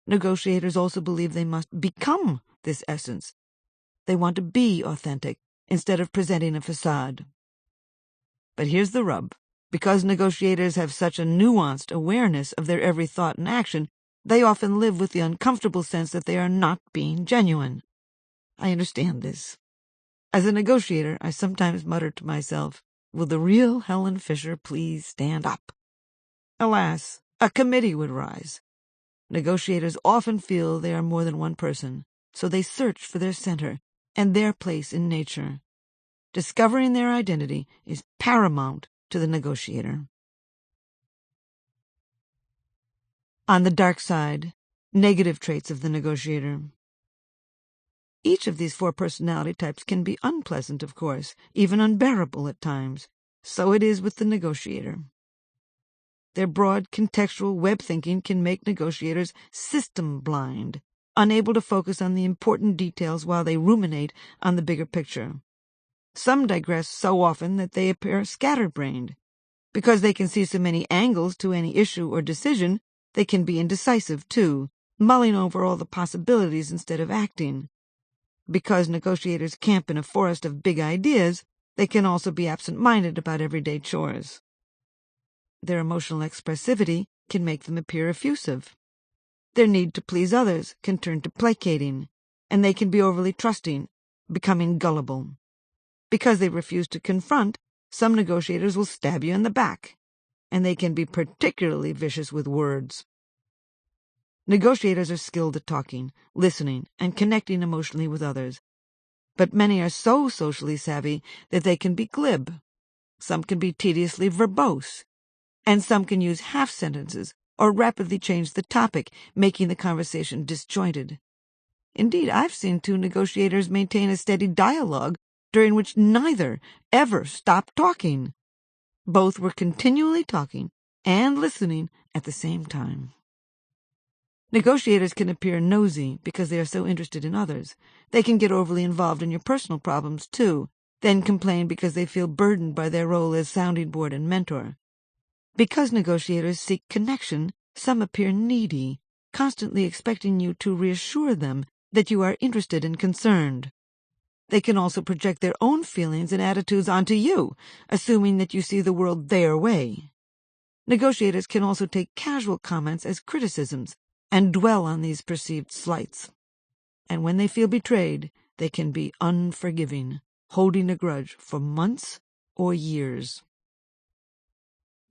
Negotiators also believe they must become this essence. They want to be authentic instead of presenting a facade. But here's the rub. Because negotiators have such a nuanced awareness of their every thought and action, they often live with the uncomfortable sense that they are not being genuine. I understand this. As a negotiator, I sometimes mutter to myself, will the real Helen Fisher please stand up? Alas, a committee would rise. Negotiators often feel they are more than one person, so they search for their center and their place in nature. Discovering their identity is paramount to the negotiator. On the dark side, negative traits of the negotiator. Each of these 4 personality types can be unpleasant, of course, even unbearable at times. So it is with the negotiator. Their broad contextual web thinking can make negotiators system blind, unable to focus on the important details while they ruminate on the bigger picture. Some digress so often that they appear scatterbrained. Because they can see so many angles to any issue or decision, they can be indecisive too, mulling over all the possibilities instead of acting. Because negotiators camp in a forest of big ideas, they can also be absent-minded about everyday chores. Their emotional expressivity can make them appear effusive. Their need to please others can turn to placating, and they can be overly trusting, becoming gullible. Because they refuse to confront, some negotiators will stab you in the back, and they can be particularly vicious with words. Negotiators are skilled at talking, listening, and connecting emotionally with others. But many are so socially savvy that they can be glib. Some can be tediously verbose, and some can use half sentences or rapidly change the topic, making the conversation disjointed. Indeed, I've seen 2 negotiators maintain a steady dialogue during which neither ever stopped talking. Both were continually talking and listening at the same time. Negotiators can appear nosy because they are so interested in others. They can get overly involved in your personal problems, too, then complain because they feel burdened by their role as sounding board and mentor. Because negotiators seek connection, some appear needy, constantly expecting you to reassure them that you are interested and concerned. They can also project their own feelings and attitudes onto you, assuming that you see the world their way. Negotiators can also take casual comments as criticisms and dwell on these perceived slights. And when they feel betrayed, they can be unforgiving, holding a grudge for months or years.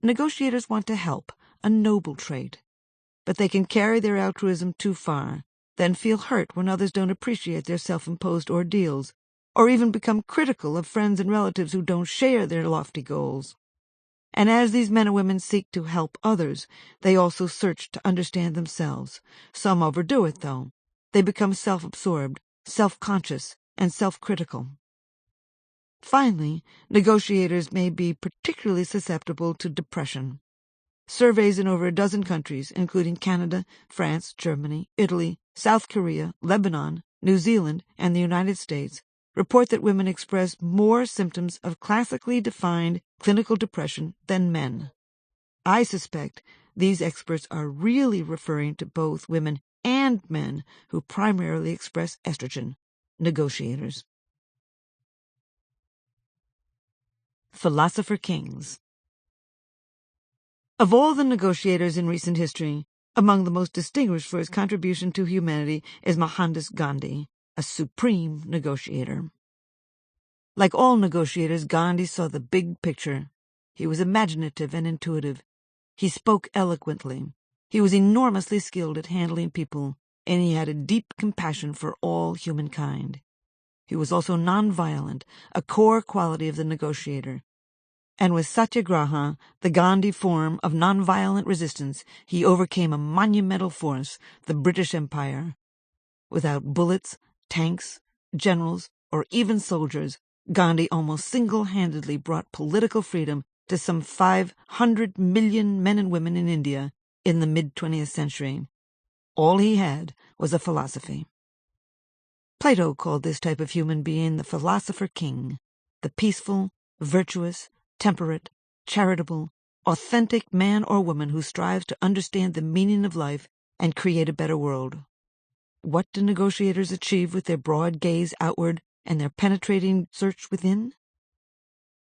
Negotiators want to help, a noble trait, but they can carry their altruism too far, then feel hurt when others don't appreciate their self-imposed ordeals, or even become critical of friends and relatives who don't share their lofty goals. And as these men and women seek to help others, they also search to understand themselves. Some overdo it, though. They become self-absorbed, self-conscious, and self-critical. Finally, negotiators may be particularly susceptible to depression. Surveys in over a dozen countries, including Canada, France, Germany, Italy, South Korea, Lebanon, New Zealand, and the United States, report that women express more symptoms of classically defined clinical depression than men. I suspect these experts are really referring to both women and men who primarily express estrogen, negotiators. Philosopher Kings. Of all the negotiators in recent history, among the most distinguished for his contribution to humanity is Mohandas Gandhi, a supreme negotiator. Like all negotiators, Gandhi saw the big picture. He was imaginative and intuitive. He spoke eloquently. He was enormously skilled at handling people, and he had a deep compassion for all humankind. He was also nonviolent, a core quality of the negotiator. And with Satyagraha, the Gandhi form of nonviolent resistance, he overcame a monumental force, the British Empire. Without bullets, tanks, generals, or even soldiers, Gandhi almost single-handedly brought political freedom to some 500 million men and women in India in the mid-20th century. All he had was a philosophy. Plato called this type of human being the philosopher king, the peaceful, virtuous, temperate, charitable, authentic man or woman who strives to understand the meaning of life and create a better world. What do negotiators achieve with their broad gaze outward and their penetrating search within?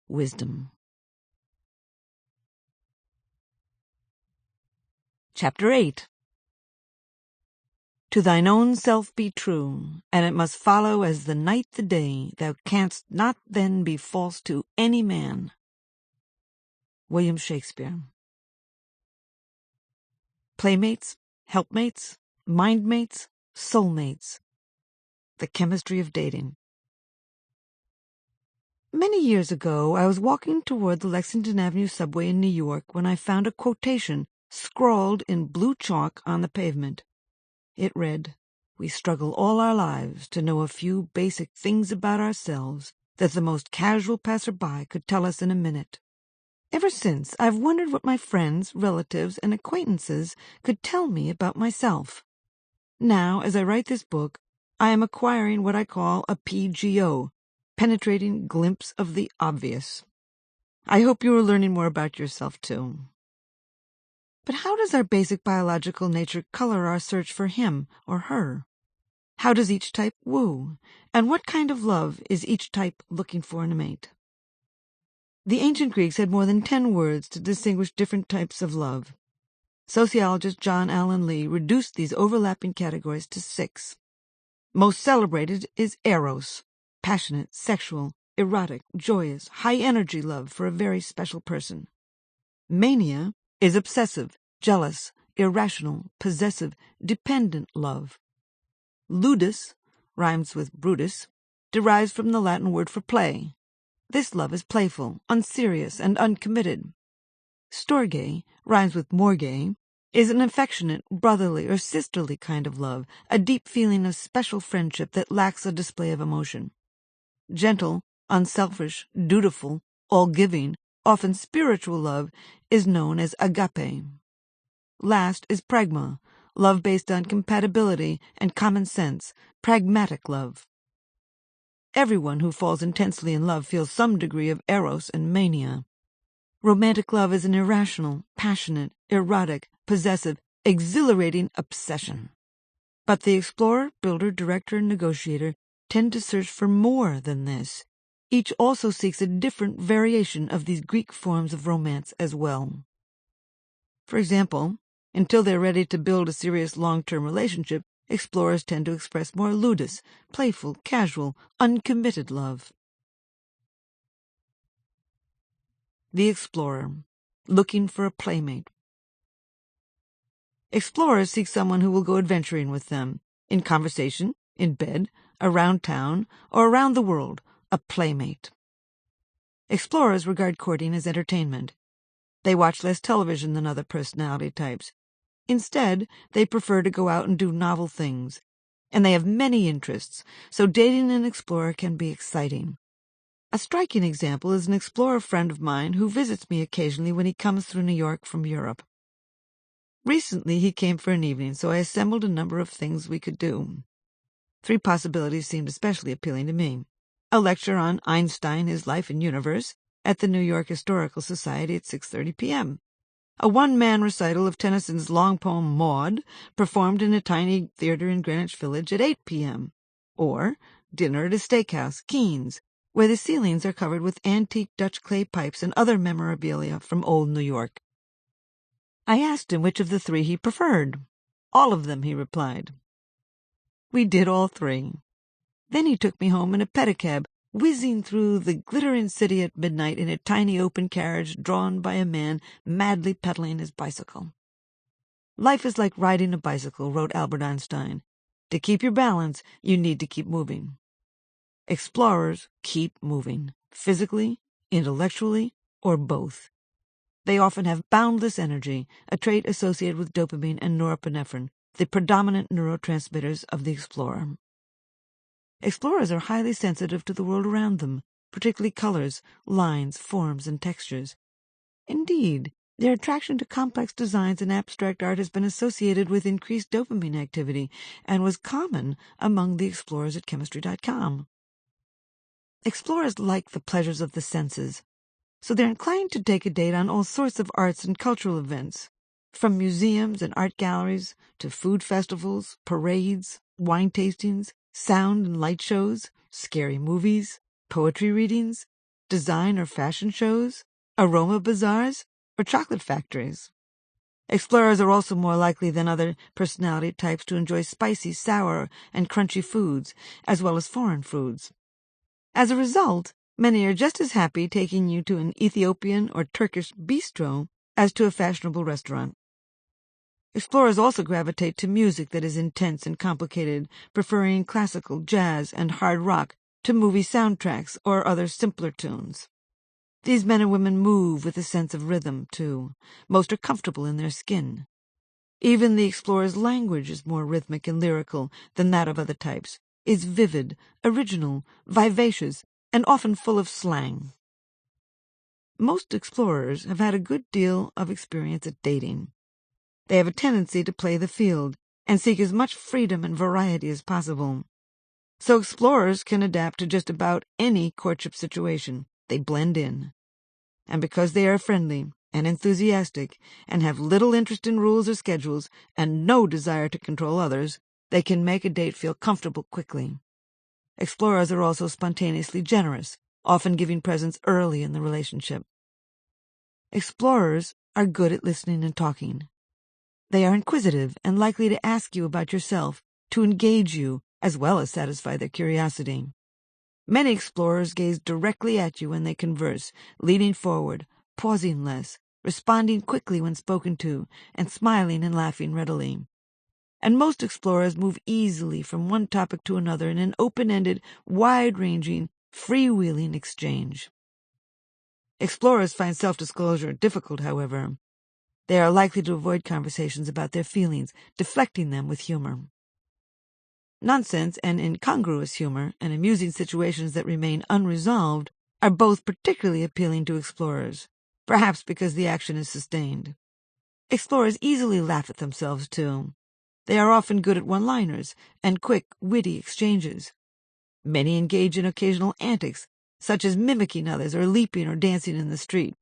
Wisdom. Chapter 8. To thine own self be true, and it must follow as the night the day, thou canst not then be false to any man. William Shakespeare. Playmates, helpmates, mindmates, soulmates. The chemistry of dating. Many years ago, I was walking toward the Lexington Avenue subway in New York when I found a quotation scrawled in blue chalk on the pavement. It read, "We struggle all our lives to know a few basic things about ourselves that the most casual passerby could tell us in a minute." Ever since, I've wondered what my friends, relatives, and acquaintances could tell me about myself. Now, as I write this book, I am acquiring what I call a PGO, penetrating glimpse of the obvious. I hope you are learning more about yourself, too. But how does our basic biological nature color our search for him or her? How does each type woo? And what kind of love is each type looking for in a mate? The ancient Greeks had more than 10 words to distinguish different types of love. Sociologist John Allen Lee reduced these overlapping categories to 6. Most celebrated is eros, passionate, sexual, erotic, joyous, high-energy love for a very special person. Mania is obsessive, jealous, irrational, possessive, dependent love. Ludus, rhymes with Brutus, derives from the Latin word for play. This love is playful, unserious, and uncommitted. Storge, rhymes with morge, is an affectionate, brotherly, or sisterly kind of love, a deep feeling of special friendship that lacks a display of emotion. Gentle, unselfish, dutiful, all-giving, often spiritual love is known as agape. Last is pragma, love based on compatibility and common sense, pragmatic love. Everyone who falls intensely in love feels some degree of eros and mania. Romantic love is an irrational, passionate, erotic, possessive, exhilarating obsession. But the explorer, builder, director, and negotiator tend to search for more than this. Each also seeks a different variation of these Greek forms of romance as well. For example, until they're ready to build a serious long-term relationship, explorers tend to express more ludus, playful, casual, uncommitted love. The explorer, looking for a playmate. Explorers seek someone who will go adventuring with them, in conversation, in bed, around town, or around the world, a playmate. Explorers regard courting as entertainment. They watch less television than other personality types. Instead, they prefer to go out and do novel things. And they have many interests, so dating an explorer can be exciting. A striking example is an explorer friend of mine who visits me occasionally when he comes through New York from Europe. Recently, he came for an evening, so I assembled a number of things we could do. 3 possibilities seemed especially appealing to me. A lecture on Einstein, His Life and Universe, at the New York Historical Society at 6:30 p.m. A one-man recital of Tennyson's long poem Maud, performed in a tiny theater in Greenwich Village at 8 p.m. Or dinner at a steakhouse, Keen's, where the ceilings are covered with antique Dutch clay pipes and other memorabilia from old New York. I asked him which of the 3 he preferred. All of them, he replied. We did all 3. Then he took me home in a pedicab, whizzing through the glittering city at midnight in a tiny open carriage drawn by a man madly pedaling his bicycle. Life is like riding a bicycle, wrote Albert Einstein. To keep your balance, you need to keep moving. Explorers keep moving, physically, intellectually, or both. They often have boundless energy, a trait associated with dopamine and norepinephrine, the predominant neurotransmitters of the explorer. Explorers are highly sensitive to the world around them, particularly colors, lines, forms, and textures. Indeed, their attraction to complex designs and abstract art has been associated with increased dopamine activity and was common among the explorers at Chemistry.com. Explorers like the pleasures of the senses, so they're inclined to take a date on all sorts of arts and cultural events, from museums and art galleries to food festivals, parades, wine tastings, sound and light shows, scary movies, poetry readings, design or fashion shows, aroma bazaars, or chocolate factories. Explorers are also more likely than other personality types to enjoy spicy, sour, and crunchy foods, as well as foreign foods. As a result, many are just as happy taking you to an Ethiopian or Turkish bistro as to a fashionable restaurant. Explorers also gravitate to music that is intense and complicated, preferring classical, jazz, and hard rock to movie soundtracks or other simpler tunes. These men and women move with a sense of rhythm, too. Most are comfortable in their skin. Even the explorer's language is more rhythmic and lyrical than that of other types, is vivid, original, vivacious, and often full of slang. Most explorers have had a good deal of experience at dating. They have a tendency to play the field and seek as much freedom and variety as possible. So explorers can adapt to just about any courtship situation. They blend in. And because they are friendly and enthusiastic and have little interest in rules or schedules and no desire to control others, they can make a date feel comfortable quickly. Explorers are also spontaneously generous, often giving presents early in the relationship. Explorers are good at listening and talking. They are inquisitive and likely to ask you about yourself, to engage you, as well as satisfy their curiosity. Many explorers gaze directly at you when they converse, leaning forward, pausing less, responding quickly when spoken to, and smiling and laughing readily. And most explorers move easily from one topic to another in an open-ended, wide-ranging, freewheeling exchange. Explorers find self-disclosure difficult, however. They are likely to avoid conversations about their feelings, deflecting them with humor. Nonsense and incongruous humor and amusing situations that remain unresolved are both particularly appealing to explorers, perhaps because the action is sustained. Explorers easily laugh at themselves, too. They are often good at one-liners and quick, witty exchanges. Many engage in occasional antics, such as mimicking others or leaping or dancing in the street.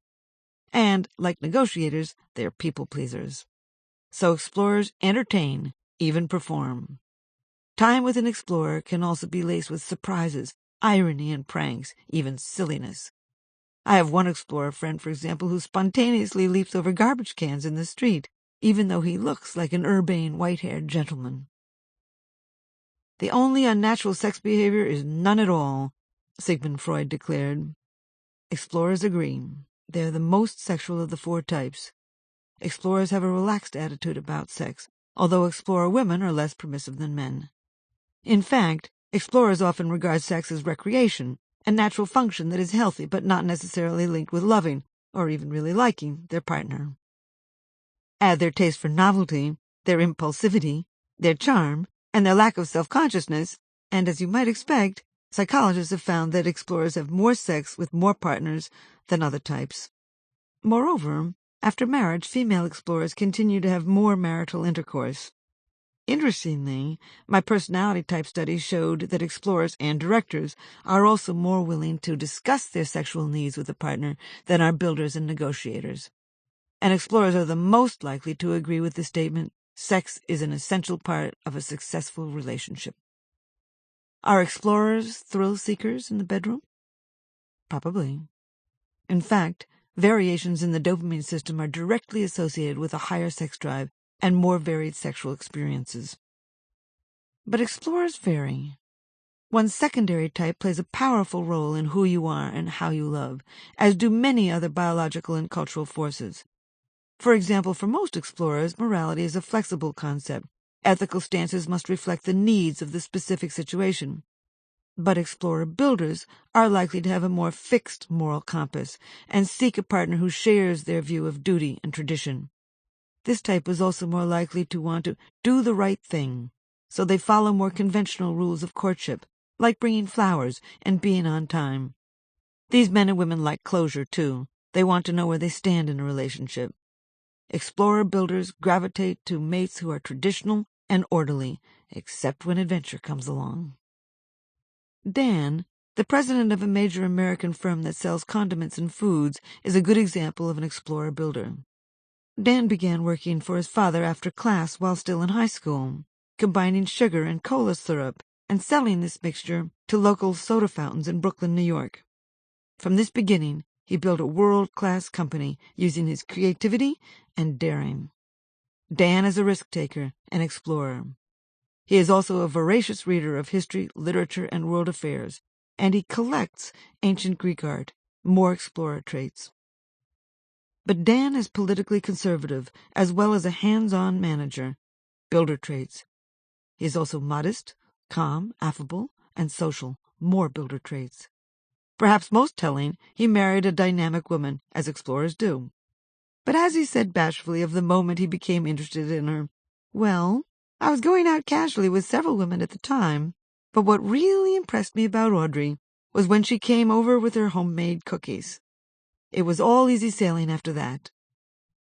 And, like negotiators, they are people-pleasers. So explorers entertain, even perform. Time with an explorer can also be laced with surprises, irony, and pranks, even silliness. I have one explorer friend, for example, who spontaneously leaps over garbage cans in the street, even though he looks like an urbane, white-haired gentleman. The only unnatural sex behavior is none at all, Sigmund Freud declared. Explorers agree. They are the most sexual of the four types. Explorers have a relaxed attitude about sex, although explorer women are less permissive than men. In fact, explorers often regard sex as recreation, a natural function that is healthy but not necessarily linked with loving, or even really liking, their partner. Add their taste for novelty, their impulsivity, their charm, and their lack of self-consciousness, and as you might expect, psychologists have found that explorers have more sex with more partners than other types. Moreover, after marriage, female explorers continue to have more marital intercourse. Interestingly, my personality type study showed that explorers and directors are also more willing to discuss their sexual needs with a partner than are builders and negotiators. And explorers are the most likely to agree with the statement, sex is an essential part of a successful relationship. Are explorers thrill seekers in the bedroom? Probably. In fact, variations in the dopamine system are directly associated with a higher sex drive and more varied sexual experiences. But explorers vary. One's secondary type plays a powerful role in who you are and how you love, as do many other biological and cultural forces. For example, for most explorers, morality is a flexible concept. Ethical stances must reflect the needs of the specific situation. But explorer-builders are likely to have a more fixed moral compass and seek a partner who shares their view of duty and tradition. This type is also more likely to want to do the right thing, so they follow more conventional rules of courtship, like bringing flowers and being on time. These men and women like closure, too. They want to know where they stand in a relationship. Explorer-builders gravitate to mates who are traditional and orderly, except when adventure comes along. Dan, the president of a major American firm that sells condiments and foods, is a good example of an explorer-builder. Dan began working for his father after class while still in high school, combining sugar and cola syrup and selling this mixture to local soda fountains in Brooklyn, New York. From this beginning, he built a world-class company using his creativity and daring. Dan is a risk-taker and explorer. He is also a voracious reader of history, literature, and world affairs, and he collects ancient Greek art, more explorer traits. But Dan is politically conservative, as well as a hands-on manager, builder traits. He is also modest, calm, affable, and social, more builder traits. Perhaps most telling, he married a dynamic woman, as explorers do. But as he said bashfully of the moment he became interested in her, "Well, I was going out casually with several women at the time, but what really impressed me about Audrey was when she came over with her homemade cookies. It was all easy sailing after that."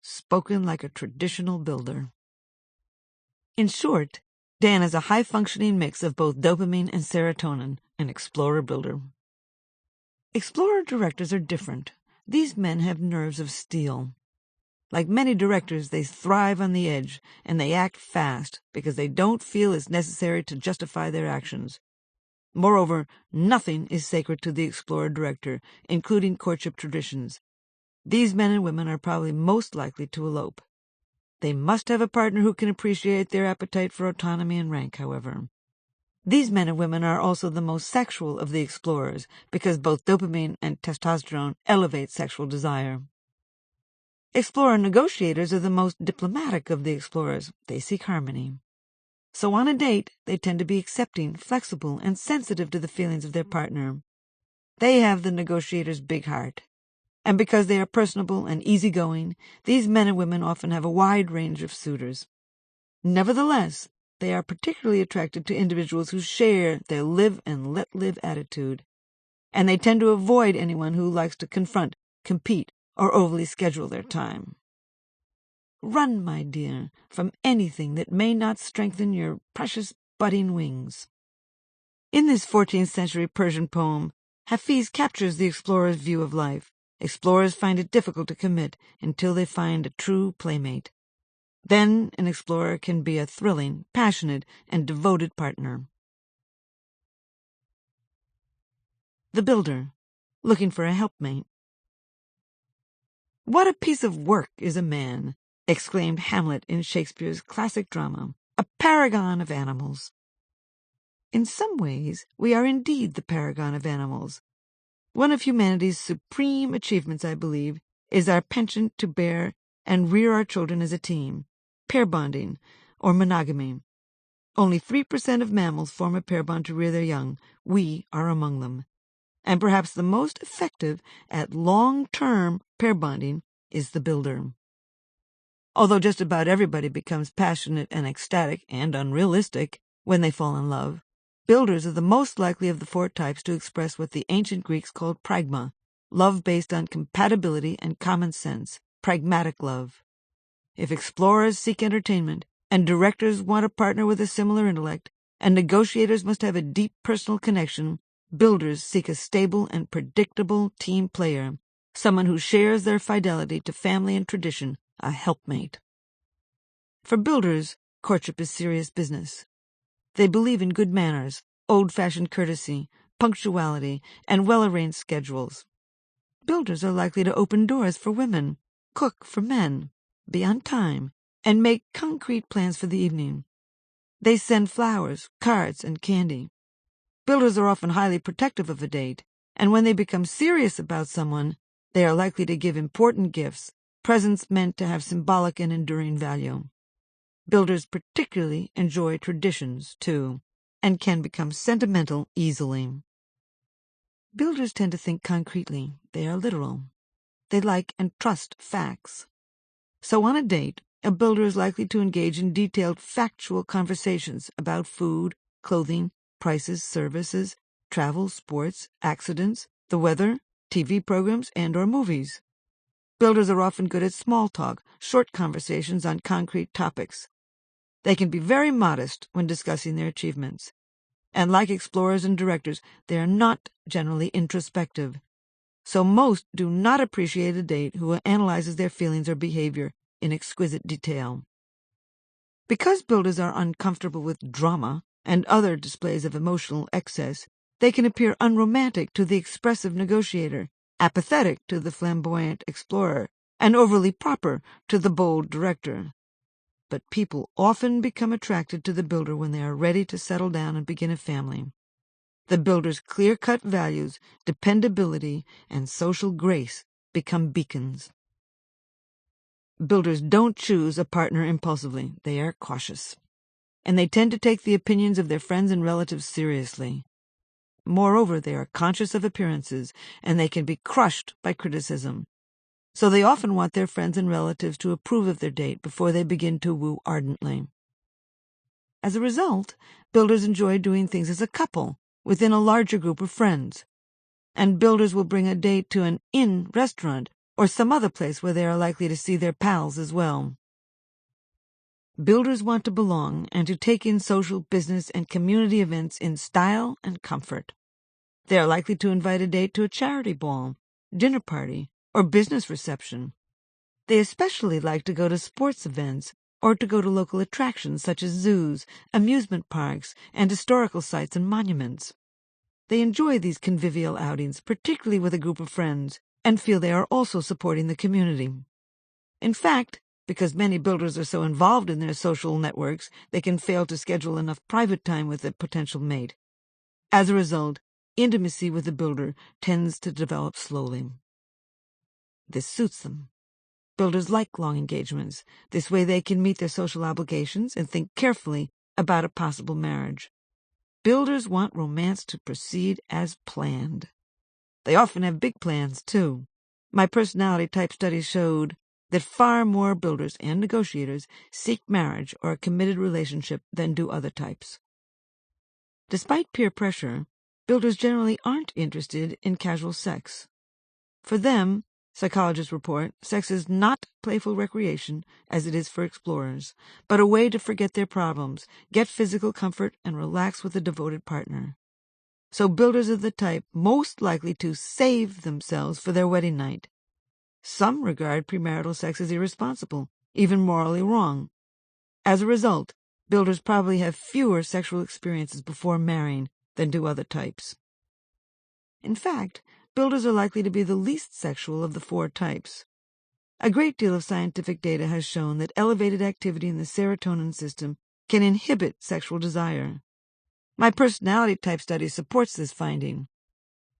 Spoken like a traditional builder. In short, Dan is a high-functioning mix of both dopamine and serotonin, an explorer-builder. Explorer directors are different. These men have nerves of steel. Like many directors, they thrive on the edge, and they act fast because they don't feel it's necessary to justify their actions. Moreover, nothing is sacred to the explorer director, including courtship traditions. These men and women are probably most likely to elope. They must have a partner who can appreciate their appetite for autonomy and rank, however. These men and women are also the most sexual of the explorers because both dopamine and testosterone elevate sexual desire. Explorer negotiators are the most diplomatic of the explorers. They seek harmony. So on a date, they tend to be accepting, flexible, and sensitive to the feelings of their partner. They have the negotiator's big heart. And because they are personable and easygoing, these men and women often have a wide range of suitors. Nevertheless, they are particularly attracted to individuals who share their live and let live attitude, and they tend to avoid anyone who likes to confront, compete, or overly schedule their time. Run, my dear, from anything that may not strengthen your precious budding wings. In this 14th century Persian poem, Hafiz captures the explorer's view of life. Explorers find it difficult to commit until they find a true playmate. Then an explorer can be a thrilling, passionate, and devoted partner. The builder, looking for a helpmate. "What a piece of work is a man!" exclaimed Hamlet in Shakespeare's classic drama, "a paragon of animals." In some ways, we are indeed the paragon of animals. One of humanity's supreme achievements, I believe, is our penchant to bear and rear our children as a team, pair bonding, or monogamy. Only 3% of mammals form a pair bond to rear their young. We are among them. And perhaps the most effective at long-term pair bonding is the builder. Although just about everybody becomes passionate and ecstatic and unrealistic when they fall in love, builders are the most likely of the four types to express what the ancient Greeks called pragma, love based on compatibility and common sense, pragmatic love. If explorers seek entertainment, and directors want a partner with a similar intellect, and negotiators must have a deep personal connection, builders seek a stable and predictable team player, someone who shares their fidelity to family and tradition, a helpmate. For builders, courtship is serious business. They believe in good manners, old-fashioned courtesy, punctuality, and well-arranged schedules. Builders are likely to open doors for women, cook for men, be on time, and make concrete plans for the evening. They send flowers, cards, and candy. Builders are often highly protective of a date, and when they become serious about someone, they are likely to give important gifts, presents meant to have symbolic and enduring value. Builders particularly enjoy traditions, too, and can become sentimental easily. Builders tend to think concretely. They are literal. They like and trust facts. So on a date, a builder is likely to engage in detailed factual conversations about food, clothing, prices, services, travel, sports, accidents, the weather, TV programs, and/or movies. Builders are often good at small talk, short conversations on concrete topics. They can be very modest when discussing their achievements. And like explorers and directors, they are not generally introspective. So most do not appreciate a date who analyzes their feelings or behavior in exquisite detail. Because builders are uncomfortable with drama and other displays of emotional excess, they can appear unromantic to the expressive negotiator, apathetic to the flamboyant explorer, and overly proper to the bold director. But people often become attracted to the builder when they are ready to settle down and begin a family. The builder's clear-cut values, dependability, and social grace become beacons. Builders don't choose a partner impulsively. They are cautious. And they tend to take the opinions of their friends and relatives seriously. Moreover, they are conscious of appearances, and they can be crushed by criticism. So they often want their friends and relatives to approve of their date before they begin to woo ardently. As a result, builders enjoy doing things as a couple, within a larger group of friends. And builders will bring a date to an inn restaurant or some other place where they are likely to see their pals as well. Builders want to belong and to take in social, business, and community events in style and comfort. They are likely to invite a date to a charity ball, dinner party, or business reception. They especially like to go to sports events or to go to local attractions such as zoos, amusement parks, and historical sites and monuments. They enjoy these convivial outings, particularly with a group of friends, and feel they are also supporting the community. In fact, because many builders are so involved in their social networks, they can fail to schedule enough private time with a potential mate. As a result, intimacy with the builder tends to develop slowly. This suits them. Builders like long engagements. This way they can meet their social obligations and think carefully about a possible marriage. Builders want romance to proceed as planned. They often have big plans, too. My personality type study showed that far more builders and negotiators seek marriage or a committed relationship than do other types. Despite peer pressure, builders generally aren't interested in casual sex. For them, psychologists report, sex is not playful recreation, as it is for explorers, but a way to forget their problems, get physical comfort, and relax with a devoted partner. So builders are the type most likely to save themselves for their wedding night. Some regard premarital sex as irresponsible, even morally wrong. As a result, builders probably have fewer sexual experiences before marrying than do other types. In fact, builders are likely to be the least sexual of the four types. A great deal of scientific data has shown that elevated activity in the serotonin system can inhibit sexual desire. My personality type study supports this finding.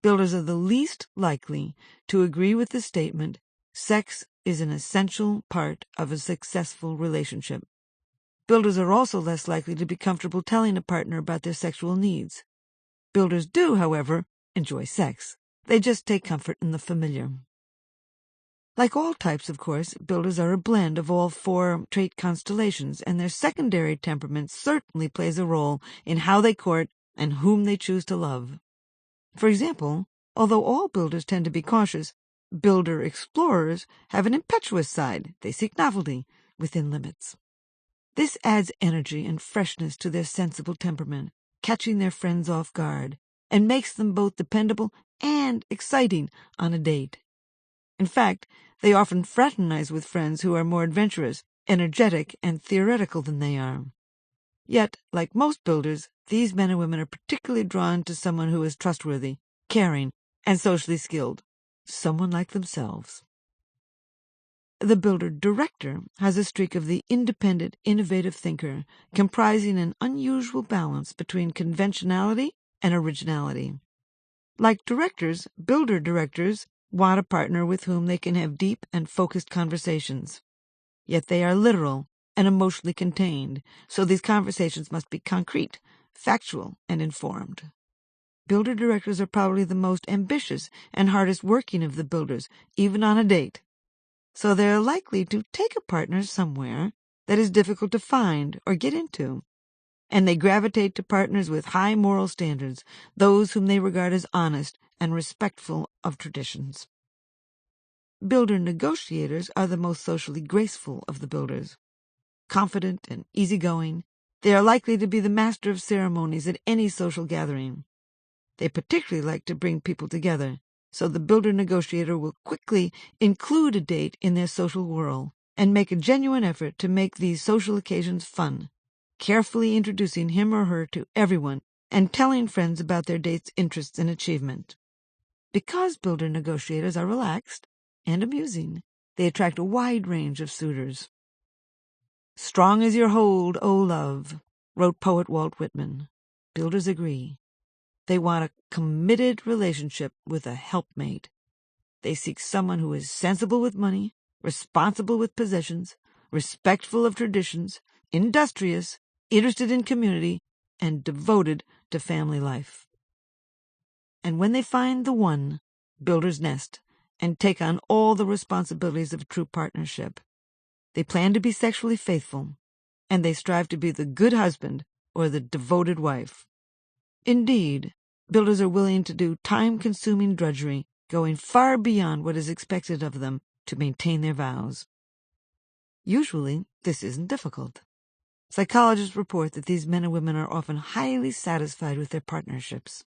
Builders are the least likely to agree with the statement, sex is an essential part of a successful relationship. Builders are also less likely to be comfortable telling a partner about their sexual needs. Builders do, however, enjoy sex. They just take comfort in the familiar. Like all types, of course, builders are a blend of all four trait constellations, and their secondary temperament certainly plays a role in how they court and whom they choose to love. For example, although all builders tend to be cautious, builder explorers have an impetuous side. They seek novelty within limits. This adds energy and freshness to their sensible temperament, catching their friends off guard, and makes them both dependable and exciting on a date. In fact, they often fraternize with friends who are more adventurous, energetic, and theoretical than they are. Yet, like most builders, these men and women are particularly drawn to someone who is trustworthy, caring, and socially skilled, someone like themselves. The builder-director has a streak of the independent, innovative thinker, comprising an unusual balance between conventionality and originality. Like directors, builder directors want a partner with whom they can have deep and focused conversations. Yet they are literal and emotionally contained, so these conversations must be concrete, factual, and informed. Builder directors are probably the most ambitious and hardest working of the builders, even on a date. So they are likely to take a partner somewhere that is difficult to find or get into. And they gravitate to partners with high moral standards, those whom they regard as honest and respectful of traditions. Builder negotiators are the most socially graceful of the builders. Confident and easygoing, they are likely to be the master of ceremonies at any social gathering. They particularly like to bring people together, so the builder negotiator will quickly include a date in their social whirl and make a genuine effort to make these social occasions fun, carefully introducing him or her to everyone and telling friends about their date's interests and achievement. Because builder negotiators are relaxed and amusing, they attract a wide range of suitors. "Strong is your hold, O love," wrote poet Walt Whitman. Builders agree. They want a committed relationship with a helpmate. They seek someone who is sensible with money, responsible with possessions, respectful of traditions, industrious, interested in community, and devoted to family life. And when they find the one, builders nest and take on all the responsibilities of true partnership. They plan to be sexually faithful, and they strive to be the good husband or the devoted wife. Indeed, builders are willing to do time-consuming drudgery, going far beyond what is expected of them to maintain their vows. Usually, this isn't difficult. Psychologists report that these men and women are often highly satisfied with their partnerships.